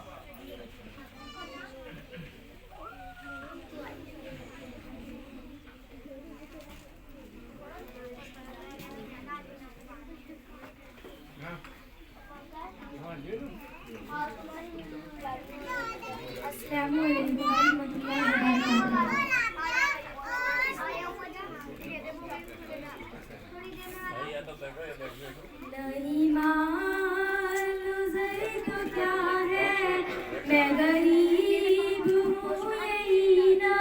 अस्सलामु अलैकुम वरहमतुल्लाहि वबरकातुहू। नहीं मालूम तो क्या है, मैं गरीब हूँ यही ना।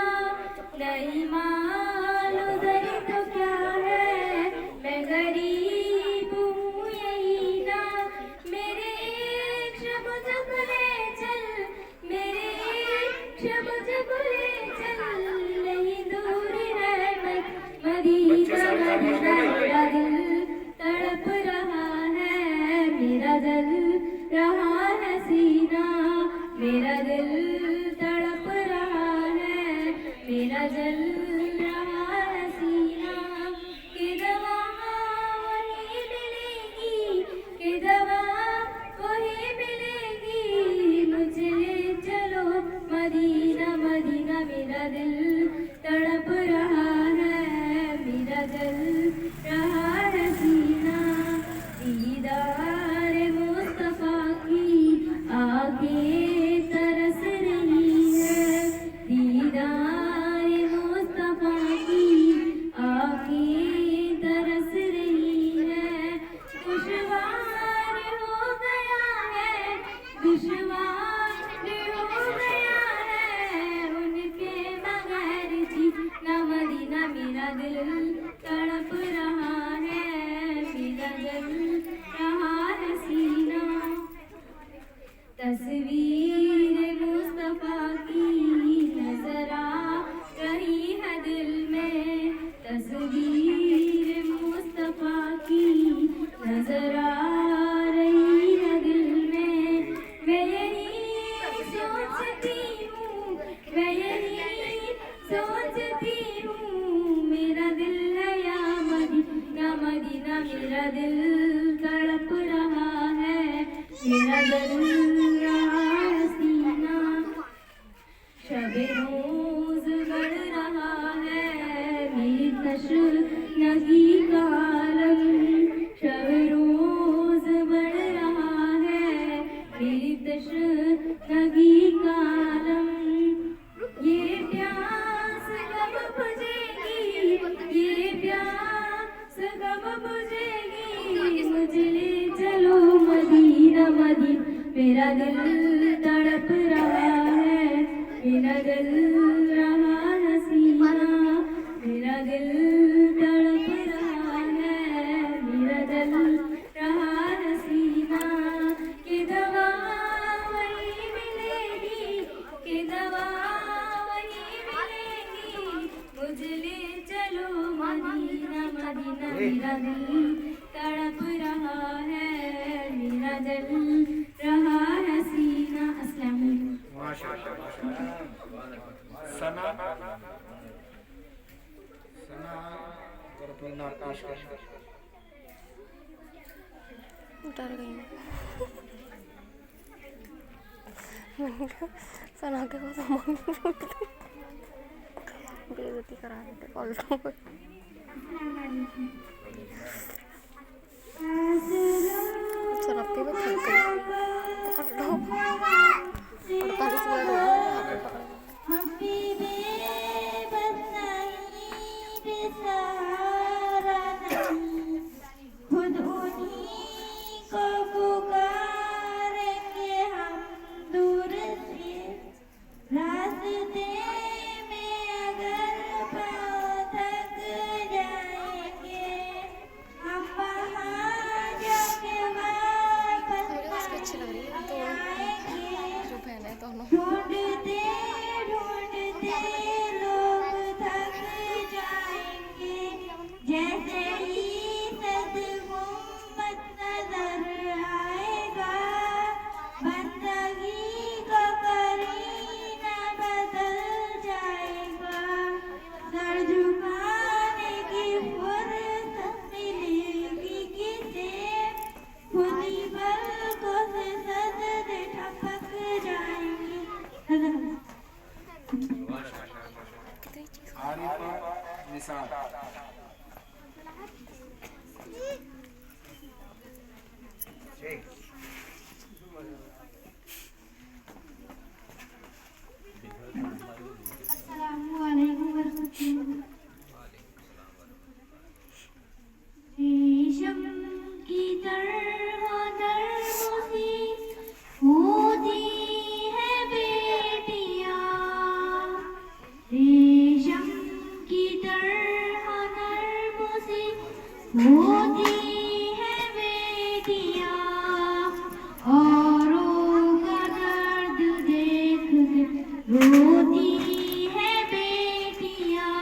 नहीं मालूम तो क्या है, मैं गरीब हूँ यही ना। मेरे एक शब्द ले चल, मेरे एक शब्द ले चल, नहीं दूर है मदीना मेरा दिल तड़प रहा है, मेरा दिल रहा है सीना, मेरा दिल तड़प रहा है, मेरा दिल रहा है सीना। कि दवा वही मिलेगी, कि दवा वही मिलेगी, मुझे ले चलो मदीना मदीना। मेरा दिल तड़प रहा है, मेरा दिल रहा है सीना। दीदार मुस्तफा की आंखें तरस रही है, दीदार मुस्तफा की आंखें तरस रही है। दुश्वार हो गया है, दुश्वार हो गया है, उनके बगैर जीना मदीना। मेरा दिल तड़प रहा है, मेरा दिल रहा है सीना। तस्वीर मुस्तफा की नजर आ रही है दिल में, तस्वीर मुस्तफा की नजर आ रही है दिल में। मैं यही सोचती हूँ, मैं यही सोचती हूँ, मेरा दिल है या मदीना मदीना। मेरा दिल तड़प रहा है, मेरा दिल रहा है सीना। शबे रोज बढ़ रहा है मेरी तशनगी का आलम, शबे रोज बढ़ रहा है मेरी तशनगी का आलम। ये प्यास कब बुझेगी, ये प्यास कब बुझेगी, मुझे ले चलो मदीना मदीना। मेरा दिल तड़प रहा है, मेरा दिल रहा है सीना, मेरा दिल तड़प रहा है, मेरा दिल रहा है सीना। कि दवा वही मिलेगी, कि दवा वही मिलेगी, मुझे ले चलो मदीना मदीना। मेरा दिल तड़प रहा है, मेरा दिल रहा है सीना। अस्सलाम वालेकुम। माशाल्लाह माशाल्लाह। सना सना और अपनी नाकाश कर डर गई मैं। सना के बाद मम्मी बेइज्जती करा देते फालतू में। सनापी में थक गई, पकड़ लो 48 मिनट हो गए पकड़े। खुद उन्हीं को पुकारेंगे हम दूर से, रास्ते में अगर पाँव थक जाएंगे, हम वहाँ जाके वापस मुझे उसकी अच्छी लग रही है आएंगे। जो पहने दोनों। ढूंढ साथ अस्सलामुअलैकुम वरहमतुल्लाह। रेशम की तरह नर्मों से होती है बेटियां, रेशम की तरह नर्मों से होती है बेटियां, औरों का दर्द देख के रोती है बेटियां।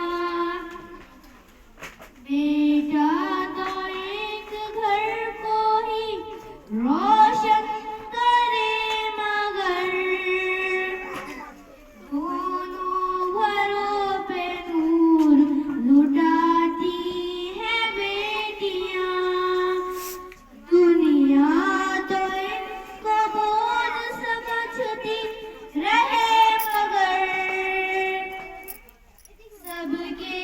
बेटा तो एक घर को ही रोशन करे, मगर दोनों घरों पे नूर लुटाती है बेटियां। दुनिया तो इनको बोझ समझती रहे, मगर सबके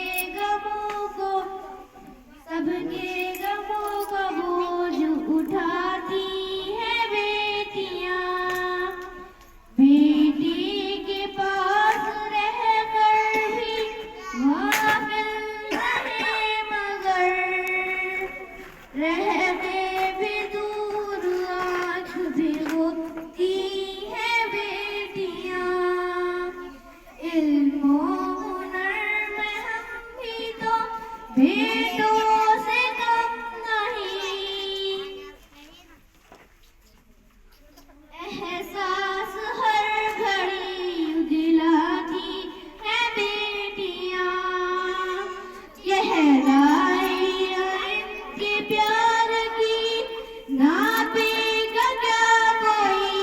गमों का बोझ उठाती है बेटियां। बेटी के पास रहकर भी गाफिल रहे, मगर रहते भी दूर आँख भिगोती है बेटियां। इल्म और हुनर में हम भी तो बेटों से कम नहीं, एहसास हर घड़ी दिलाती है बेटियां। गहराइयाँ इनके प्यार की नापेगा क्या कोई,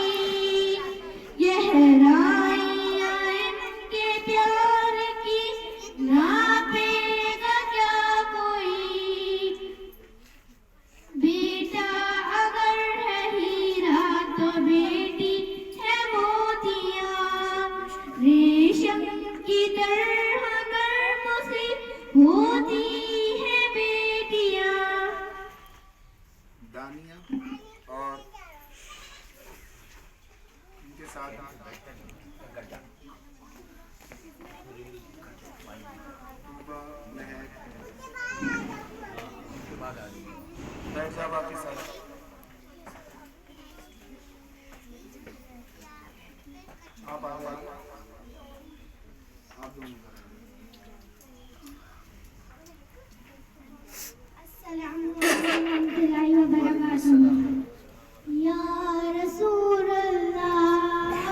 गहराइयाँ इनके प्यार की नापेगा क्या कोई। बेटा अगर है हीरा तो बेटी है मोतियां, रेशम की तरह नर्मों से होती है बेटियां। दानिया और इनके साथ के साथ आप आगे आप दोनों अस्सलामुअलैकुम वरहमतुल्लाहि वबरकातुहू। या रसूल अल्लाह,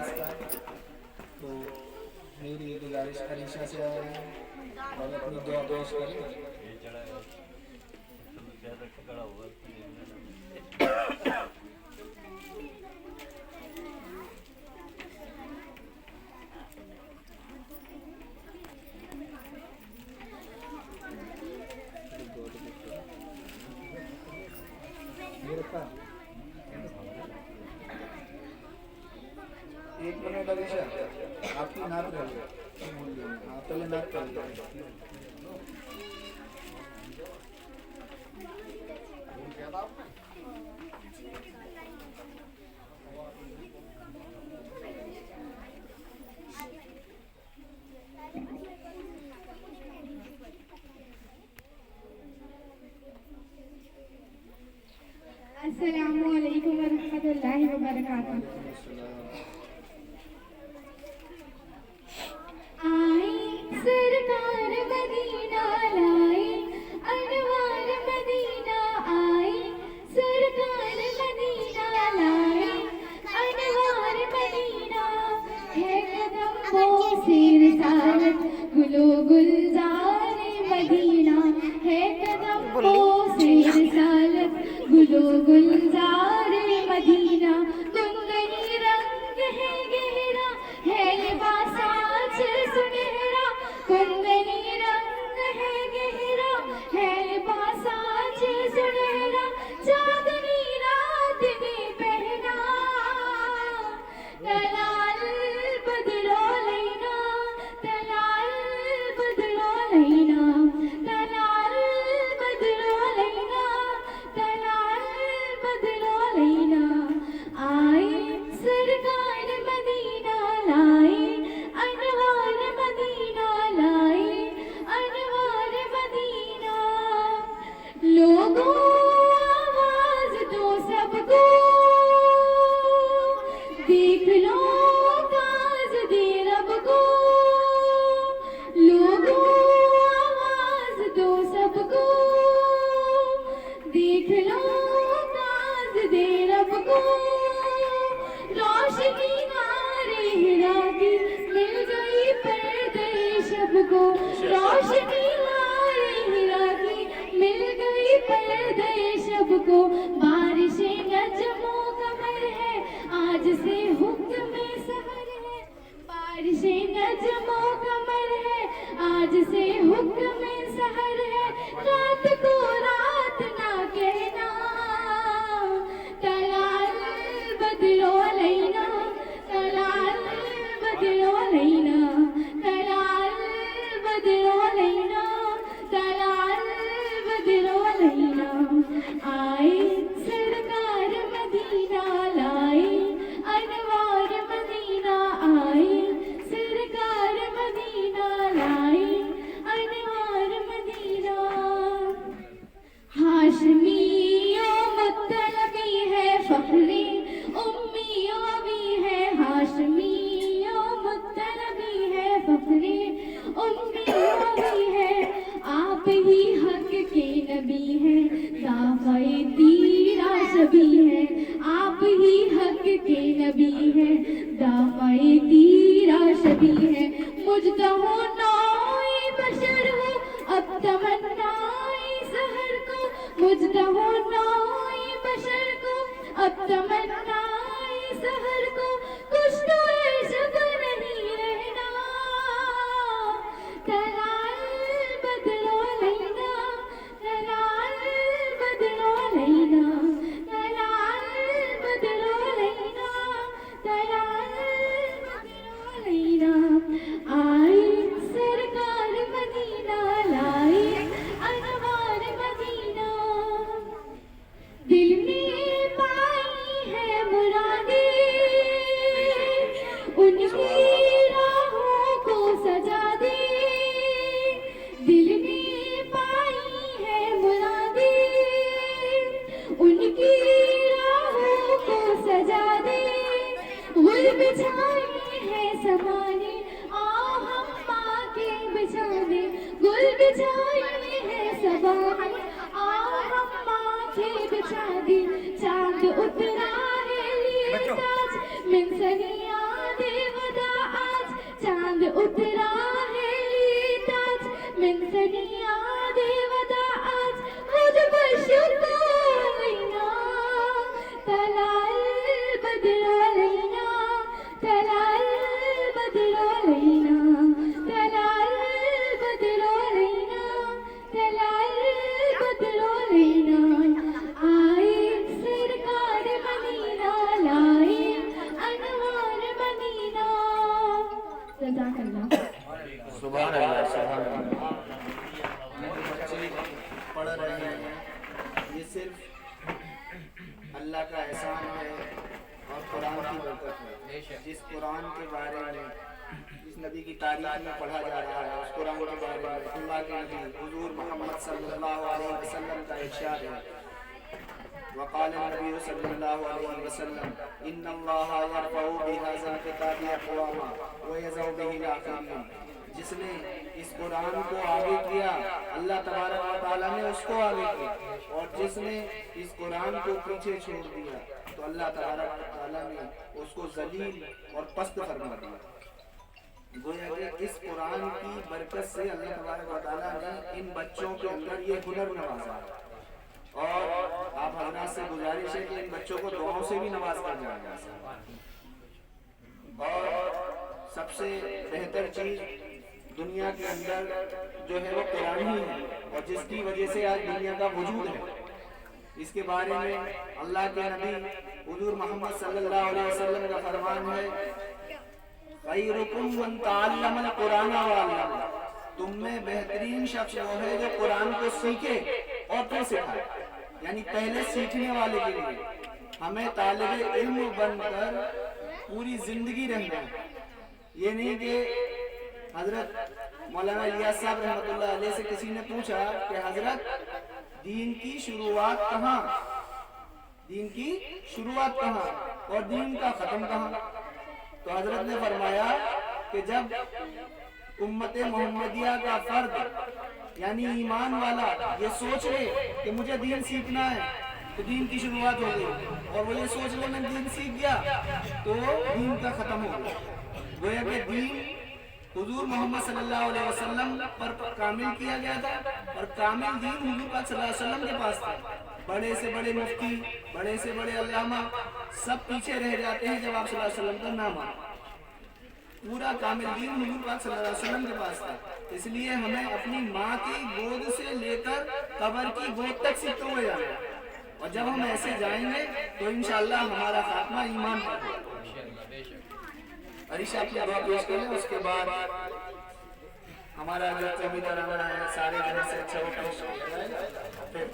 संस्कार। तो मेरी गुजारिश अलीशा से आ रही है और अपनी दुआ पेश करें। एक मिनट अलीशा, आपकी नाक रह गई, आप पहले नाक कर लो। अस्सलामुअलैकुम वरहमतुल्लाहि वबरकातुहू। आई सरकार मदीना लाई, अनवार मदीना आई, सरकार मदीना लाई, अनवार मदीना है कदम वो सिर सालत गुलो गुलजार मदीना है कदम वो सिर सालत गुलो गुलजार मदीना। कुंदनी रंग है गहरा है लिबास आज सुनहरा, कुंदनी रंग है गहरा है लिबास आज सुनहरा, चांदनी रात ने पहना तलाल बदलो लैना, तलाल बदलो लैना, तलाल बदलो लैना, तलाल बदलो लैना। आई सरकार मदीना लाई, अनवार मदीना लाई, अनवार मदीना। लोगों आवाज दो सबको, देख लो काज दे रब को। लोगों आवाज दो सबको, देख लो काज दे रब को। रोशनी नारे हिरा की मिल गई पर्दे शब को, रोशनी नारे हिरा की मिल गई पर्दे शब को। बारिशें नजमो कमर है आज से हुक्म सहर है, बारिशें नजमो कमर है आज से हुक्म सहर है। रात को रात ना कहना तलाल बदलो लैना, तलाल बदलो लैना, तलाल बदलो लैना, तलाल बदलो लैना। आई सरकार मदीना लाई, अनवार मदीना आई, सरकार मदीना लाई, अनवार मदीना। हाशमियों मुत्तलबी है फखरी उम्मियों भी है, हाशमियों मुत्तलबी है फखरी उम्मियों भी है। आप ही हक के नबी हैं, दाफ़े तीरा शबी है, आप ही हक के नबी हैं, दाफ़े तीरा शबी है। मुजतबा नौए बशर हो अब तमन्नाए सहर को, मुजतबा नौए बशर को अब तमन्नाए सहर को। कुछ तो शक नहीं रहना तलाल बदलो लैना, तलाल बदलो लैना, तलाल बदलो लैना, तलाल बदलो लैना। आई सरकार मदीना लाई, अनवार मदीना। दिल में पाई है मुरादें, उनकी राहों को सजा दे। दिल में पाई है मुरादें, उनकी राहों को सजा दे। गुल बिछाए हैं समाने आओ हम माँ के बिछाने, गुल बिछाए हैं समाने आओ हम माँ के बिछाने। चांद उतरा है लिए ताज मिन सनिया चांद उतरा है ताज मिंसनिया देवता आज मुझ पर शुक्र लेना तलाल बदला लेना तलाल बदला लेना तलाल बदला लेना तलाल बदला लेना आए सरकार मदीना लाए अनवार मदीना। जज़ाकल्लाह। सुभान अल्लाह, सुभान अल्लाह। बच्चे पढ़ रहे हैं, ये सिर्फ अल्लाह का एहसान है और कुरान की बरकत है। जिस कुरान के बारे में इस नबी की तारीख में पढ़ा जा रहा है, उस कुरान के बारे में अल्लाह के नबी हुजूर मोहम्मद सल्लल्लाहु अलैहि वसल्लम का इरशाद है, वक़ाल नबी सल्लल्लाहु अलैहि वसल्लम इन्नल्लाह यरफ़उ बिहाज़ा किताबि अक़वामा व यज़उ बिहिल आख़रीन। जिसने इस कुरान को आगे किया, अल्लाह तबारक व तआला ने उसको आगे किया, और जिसने इस कुरान को पीछे छोड़ दिया तो अल्लाह तबारक व तआला ने उसको ज़लील और पस्त फरमा दिया। गोया कि इस कुरान की बरकत से अल्लाह तबारक व तआला ने इन बच्चों के अंदर ये हुनर नवाजा है, और आप हजरात से गुजारिश है कि इन बच्चों को दुआओं से भी नवाज कर जाएगा। और सबसे बेहतर चीज दुनिया के अंदर जो है वो कुरान ही है, और जिसकी वजह से आज दुनिया का वजूद है। इसके बारे में अल्लाह के नबी हुजूर मोहम्मद सल्लल्लाहु अलैहि वसल्लम का फरमान है, खैरुकुम मन तअल्लमल कुरान व अल्लम। तुम में बेहतरीन शख्स वो है जो कुरान को सीखे और फिर सिखाए, यानी पहले सीखने वाले के लिए हमें तालिबे इल्म बनकर पूरी जिंदगी रहना है। ये नहीं कि हजरत मौलाना इलियास साहब रहमतुल्लाह अलैह से किसी ने पूछा कि हजरत दीन की शुरुआत कहाँ, दीन की शुरुआत कहाँ और दीन का खत्म कहाँ? तो हजरत ने फरमाया कि जब उम्मत मोहम्मदिया का फर्द यानी ईमान वाला ये सोच ले कि मुझे दीन सीखना है, तो दीन की शुरुआत हो गई, और वो ये सोच ले मैं दीन सीख गया तो दीन का खत्म हो गया। गोया कि दीन हुजूर मोहम्मद सल्लल्लाहु अलैहि वसल्लम पर कामिल किया गया था, और कामिल दीन हुजूर पाक सल्लल्लाहु अलैहि वसल्लम के पास था। बड़े से बड़े मुफ्ती, बड़े से बड़े अल्लामा सब पीछे रह जाते हैं जब आप सल्लल्लाहु अलैहि वसल्लम का नाम आता। पूरा कामिल दीन हुजूर पाक सल्लल्लाहु अलैहि वसल्लम के पास था। इसलिए हमें अपनी माँ की गोद से लेकर कब्र की गोद तक सीखते हुए जाना है, और जब हम ऐसे जाएंगे तो इंशाअल्लाह हमारा खात्मा ईमान पर होगा। अरीशा की दुआ पेश करें, उसके बाद हमारा जो कभी तराना है सारे जगह से अच्छा वो पेश किया जाएगा। फिर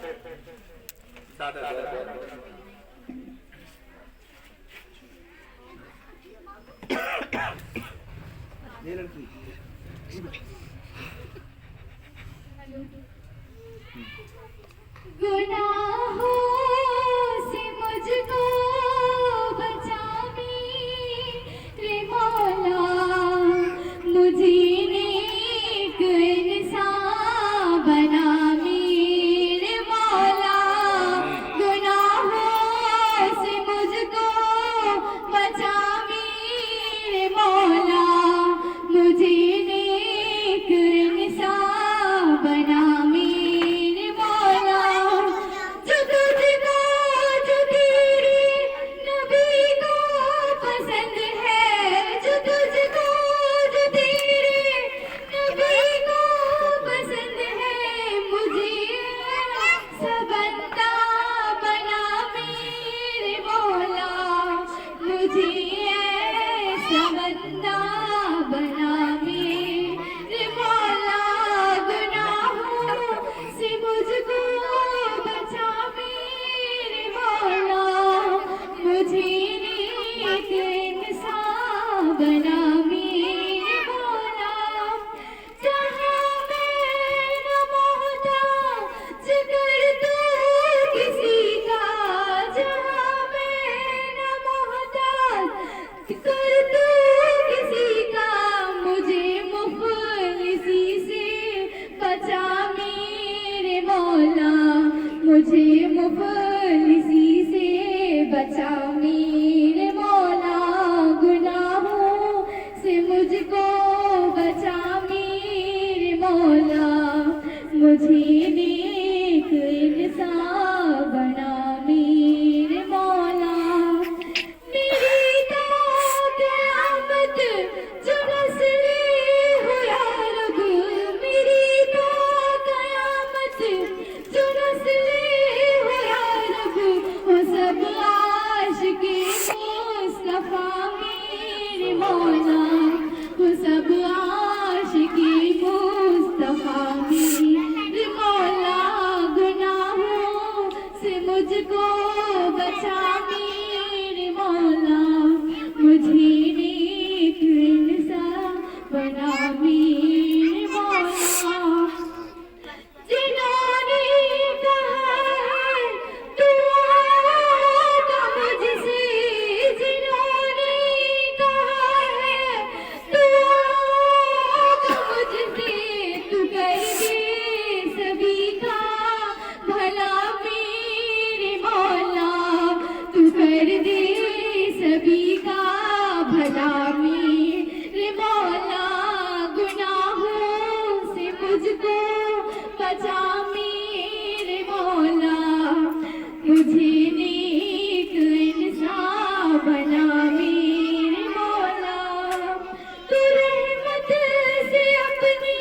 दादा ये लड़की गुनाहों से मुझको बचा मेरे मौला, मुझे नेक इंसान बना मेरे मौला। गुनाहों से मुझको बचा मेरे मौला, मुझे नेक इंसान बना मेरे मौला। जो तुझको जो तेरे नबी को पसंद है, जो तुझको जो तेरे नबी को पसंद है, मुझे सबंदा बना मेरे मौला, मुझे सबंदा बना मेरे मौला। गुनाहों से मुझको बचा मेरे मौला, मुझे नेक इंसान बना मेरे मौला। जहाँ मैं न मोहताज कर दूँ किसी का, जहाँ मैं न मोहताज कर दूँ किसी मुझे नेक इंसान बना मेरे मौला। मेरी तो क़यामत जो नस्ले हो या रब, मेरी तो क़यामत जो नस्ले हो या रब, वो सब आशिक़े मुस्तफ़ा मेरे मौला, वो सब आशिक़े मुस्तफ़ा मेरे मौला। गुनाहों से मुझको बचा मेरे मौला, मुझे नेक इंसान बना मेरे मौला। जिन्होंने कहा है तू आगा मुझसे, जिन्होंने कहा है तू आगा मुझसे, तू कर दे सभी का भला मेरे मौला, तू कर दे सभी का भला मेरे मौला। गुनाहों से मुझको बचा मेरे मौला, मुझे नेक इंसान बना मेरे मौला। तू रहमत से अपनी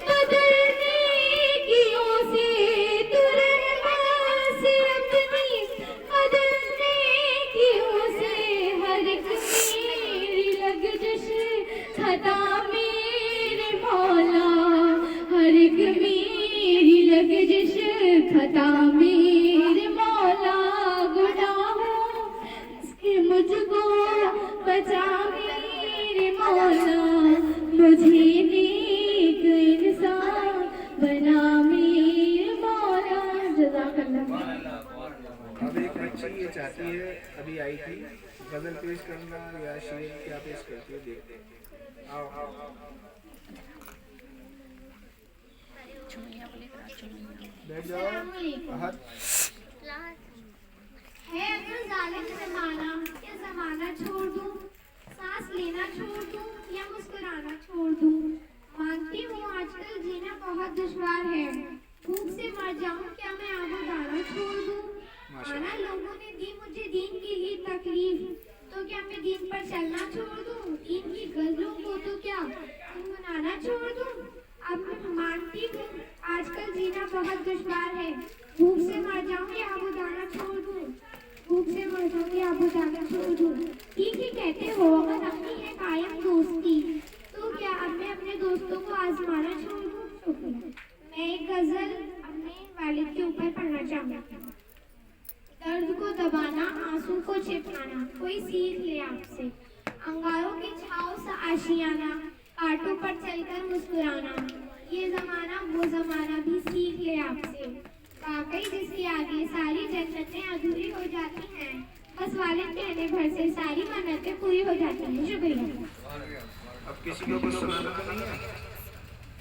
बदलने कियों से, तू रहमत से अपनी बदलने कियों से, हर एक मेरी लगजश खता मेरे मौला, हर एक मेरी लगजश खता मेरे मौला। गुनाहों से मुझको बचा मेरे मौला, मुझे नेक इंसान बना मेरे मौला। जज़ाकल्लाह। अब एक बच्ची ये चाहती है, अभी आई थी, गजल पेश करना या शेर क्या पेश करती है, देखते हैं। आओ बैठ जाओ। आहत है अगर जालिम ज़माना, क्या ज़माना छोड़ दूँ, सांस लेना छोड़ दूँ या मुस्कुराना छोड़ दूँ। मानती हूँ आजकल जीना बहुत दुश्वार है, भूख से मर जाऊँ क्या मैं आबो दाना छोड़ दूँ। माना लोगों ने दी मुझे दीन के लिए तकलीफ, तो क्या मैं दीन पर चलना छोड़ दूँ, दीन की गज़लों को तो क्या गुनगुनाना छोड़ दूँ। अब मैं मानती हूँ आजकल जीना बहुत दुश्वार है, भूख से मर जाऊँ या आबो दाना छोड़ दूँ, भूख से मर जाऊँ या आबो दाना छोड़ दूँ। ठीक ही कहते हो, अगर अपनी है कायम दोस्ती, तो क्या अब मैं अपने दोस्तों को आजमाना छोड़ दूँ। शुक्रिया। मैं एक गज़ल अपने वालिद के ऊपर पढ़ना चाहूँगी। दर्द को दबाना, आंसू को छिपाना, कोई सीख ले आपसे। अंगारों की छाँव सा आशियाना, कांटों पर चलकर मुस्कुराना। ये ज़माना वो ज़माना भी सीख ले आपसे। वाकई जिसके आगे सारी जन्नतें अधूरी हो जाती हैं, बस वालिद कहने भर से सारी मन्नतें पूरी हो जाती हैं। शुक्रिया। अब किसी को कुछ सुनाना तो नहीं है।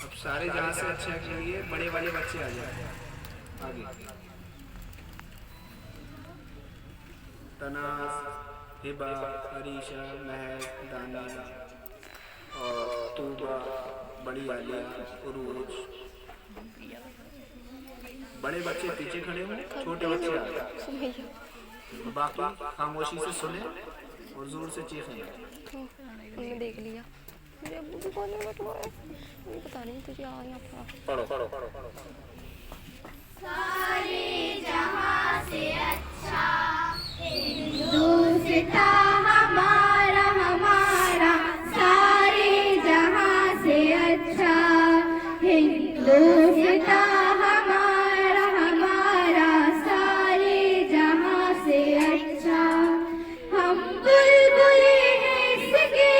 अब सारे जहाँ से अच्छे के लिए बड़े वाले बच्चे आ जाए आगे। तनाज़, हिबा, अरीशा, महक, दाना और तूबा, बड़ी आलिया, उरूज। बड़े बच्चे पीछे खड़े हुए, छोटे बच्चे आ गए। बाकी खामोशी से सुने और जोर से चीखें। उन्होंने देख लिया, मेरे अब्बू भी कॉल में बैठा है, मुझे पता नहीं तुझे आ यहाँ पढ़ो पढ़ो पढ़ो। सारे जहां से अच्छा हिंदुस्ता हमारा, हमारा सारे जहां से अच्छा हिंदुस्ता हमारा, हमारा सारे जहां से अच्छा। हम बुलबुले हैं इसके,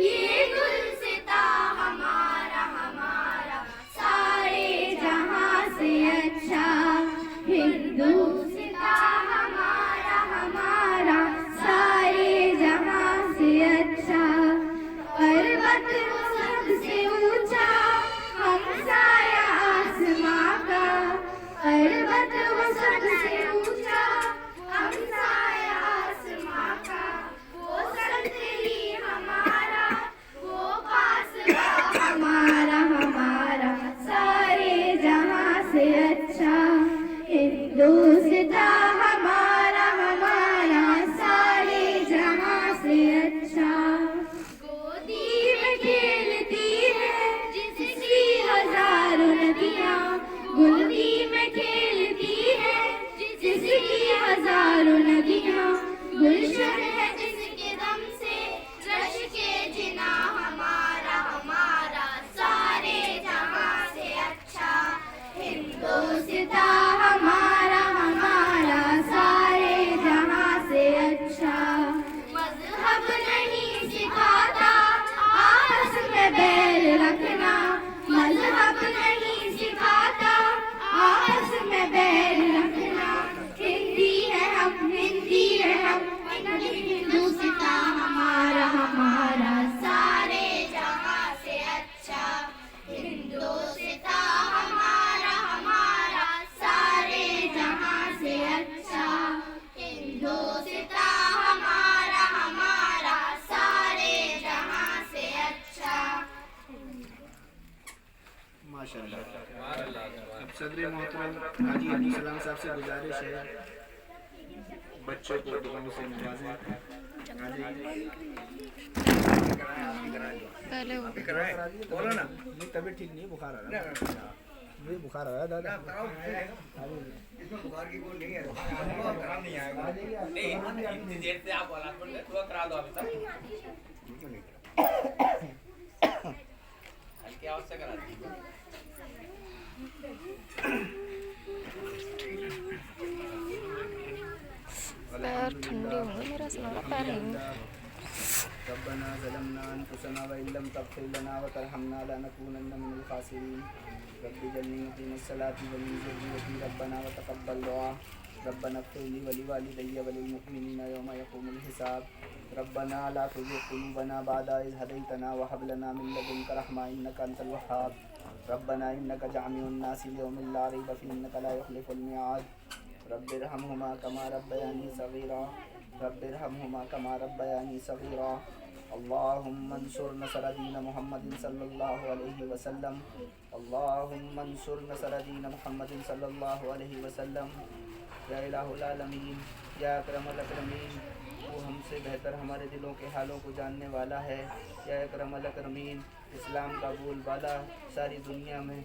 ये गुलसिता हमारा, हमारा सारे जहां से अच्छा हिंदुस्ता हमारा, हमारा सारे जहां से अच्छा। पर्वत वो सबसे ऊंचा, हम साया आसमां का। पर्वत वो सबसे ऊंचा, हम साया आसमां का। वो संतरी हमारा, वो फासला हमारा, हमारा सारे जहां माशाल्लाह। अब सदर मोहतरम हाजी अब्दुल सलाम साहब से गुजारिश है बच्चों को दुआओं से नवाजें। आ जाइए। पहले वो बोलो ना, नहीं तबीयत ठीक नहीं है, बुखार आ रहा है, ये बुखार आ रहा है दादा। इसमें बुखार की कोई नहीं है, नहीं आएगा। इतनी देर से आप औलाद पड़ गए, दुआ करा दो अभी तक। हल्की आवाज से करा दो। पैर ठंडे होंगे, मेरा सुना पैर नहीं। रब्बना ज़लमना अनफुसना व इन लम तग़फिर लना व तरहमना लनकूनन्न मिनल ख़ासिरीन। रब्बि जअलनी मुक़ीमस सलाति व मिन ज़ुर्रिय्यती रब्बना व तक़ब्बल दुआ। रब्बना इग़फिर ली व लिवालिदैया व लिलमुअ्मिनीना यौम यक़ूमुल हिसाब। रब्बना ला तुज़िग़ क़ुलूबना बअदा इज़ हदैतना व हब लना मिन लदुनका रहमा इन्नका अंतल वह्हाब। रब्बना इन्नका जामिउन नासि लियौमिन ला रैब फ़ीहि इन्नका ला युख़्लिफ़ुल मिआद। रब्बिरहमहुमा कमा रब्बयानी सग़ीरा। रब्बिरहमहुमा कमा रब्बयानी सग़ीरा। अल्लाहुम्मा अंसुर नसर दीन मुहम्मदिन सल्लल्लाहु अलैहि वसल्लम। अल्लाहुम्मा अंसुर नसर दीन मुहम्मदिन सल्लल्लाहु अलैहि वसल्लम। या इलाहुल आलमीन, या अकरमल अकरमीन, वो हमसे बेहतर हमारे दिलों के हालों को जानने वाला है। या अकरमल अकरमीन, इस्लाम का बोलबाला सारी दुनिया में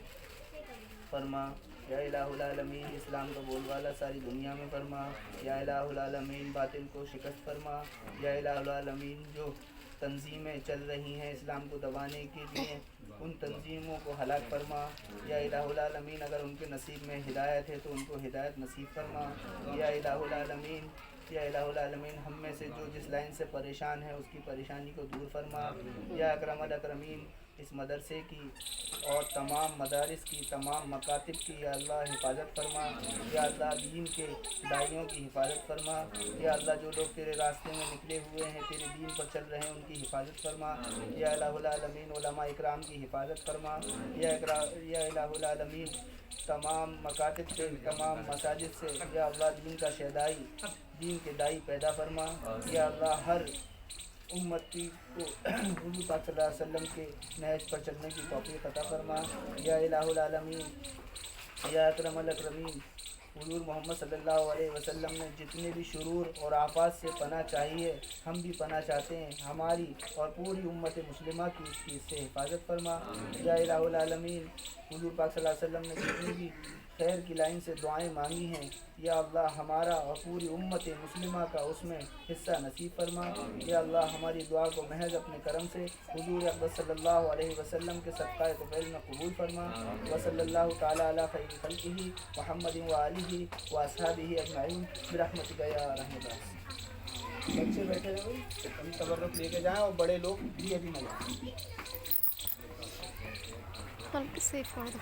फरमा। या इलाहुल आलमीन, इस्लाम का बोलबाला सारी दुनिया में फरमा। या इलाहुल आलमीन, बातिल को शिकस्त फरमा। या इलाहुल आलमीन, जो तंजीमें चल रही हैं इस्लाम को दबाने के लिए, उन तंजीमों को हलाक फरमा। या इलाहुल आलमीन, अगर उनके नसीब में हिदायत है तो उनको हिदायत नसीब फरमा। या इलाहुल आलमीन, या इलाहुल आलमीन, हम में से जो जिस लाइन से परेशान है उसकी परेशानी को दूर फरमा। या अकरमल अकरमीन, इस मदरसे की और तमाम मदारिस की, तमाम मकातिब की या अल्लाह हिफाजत फरमा। या अल्लाह दीन के दाइयों की हिफाजत फरमा। या अल्लाह जो लोग तेरे रास्ते में निकले हुए हैं, तेरे दीन पर चल रहे हैं, उनकी हिफाजत फरमा। या इलाहुल आलमीन, उलमा इकराम की हिफाजत फरमा। या इलाहुल आलमीन, तमाम मकातिब से, तमाम मसाजिद से या अल्लाह दीन का शहदाई, दीन के दाई पैदा फरमा। या अल्लाह हर उम्मती को हुज़ूर पाक सल्लल्लाहु अलैहि वसल्लम के नहज पर चलने की तौफ़ीक़ अता फरमा। या इलाहुल आलमीन, या अकरमल अकरमीन, हुज़ूर मोहम्मद सल्लल्लाहु अलैहि वसल्लम ने जितने भी शुरूर और आफात से पनाह चाहिए, हम भी पनाह चाहते हैं। हमारी और पूरी उम्मत मुस्लिमा की उसकी इससे हिफाजत फरमा। या इलाहुल आलमीन, हुज़ूर पाक सल्लल्लाहु अलैहि वसल्लम ने जितनी भी खैर की लाइन से दुआएं मांगी हैं, या अल्लाह हमारा और पूरी उम्मत मुस्लिमा का उसमें हिस्सा नसीब फरमा। या अल्लाह हमारी दुआ को महज अपने करम से हुज़ूर अक़दस सल्लल्लाहु अलैहि वसल्लम के सदक़ाए तुफ़ैल में कबूल फरमा। व सल्लल्लाहु तआला अला खैरि खल्क़िही मुहम्मदिन व आलिही व अस्हाबिही अजमईन बिरहमतिका या अरहमर राहिमीन। बच्चे बैठे रहो, हम तबर्रुक लेके जाएँ और बड़े लोग भी अभी न जाएँ। हल्के से फोड़ दो।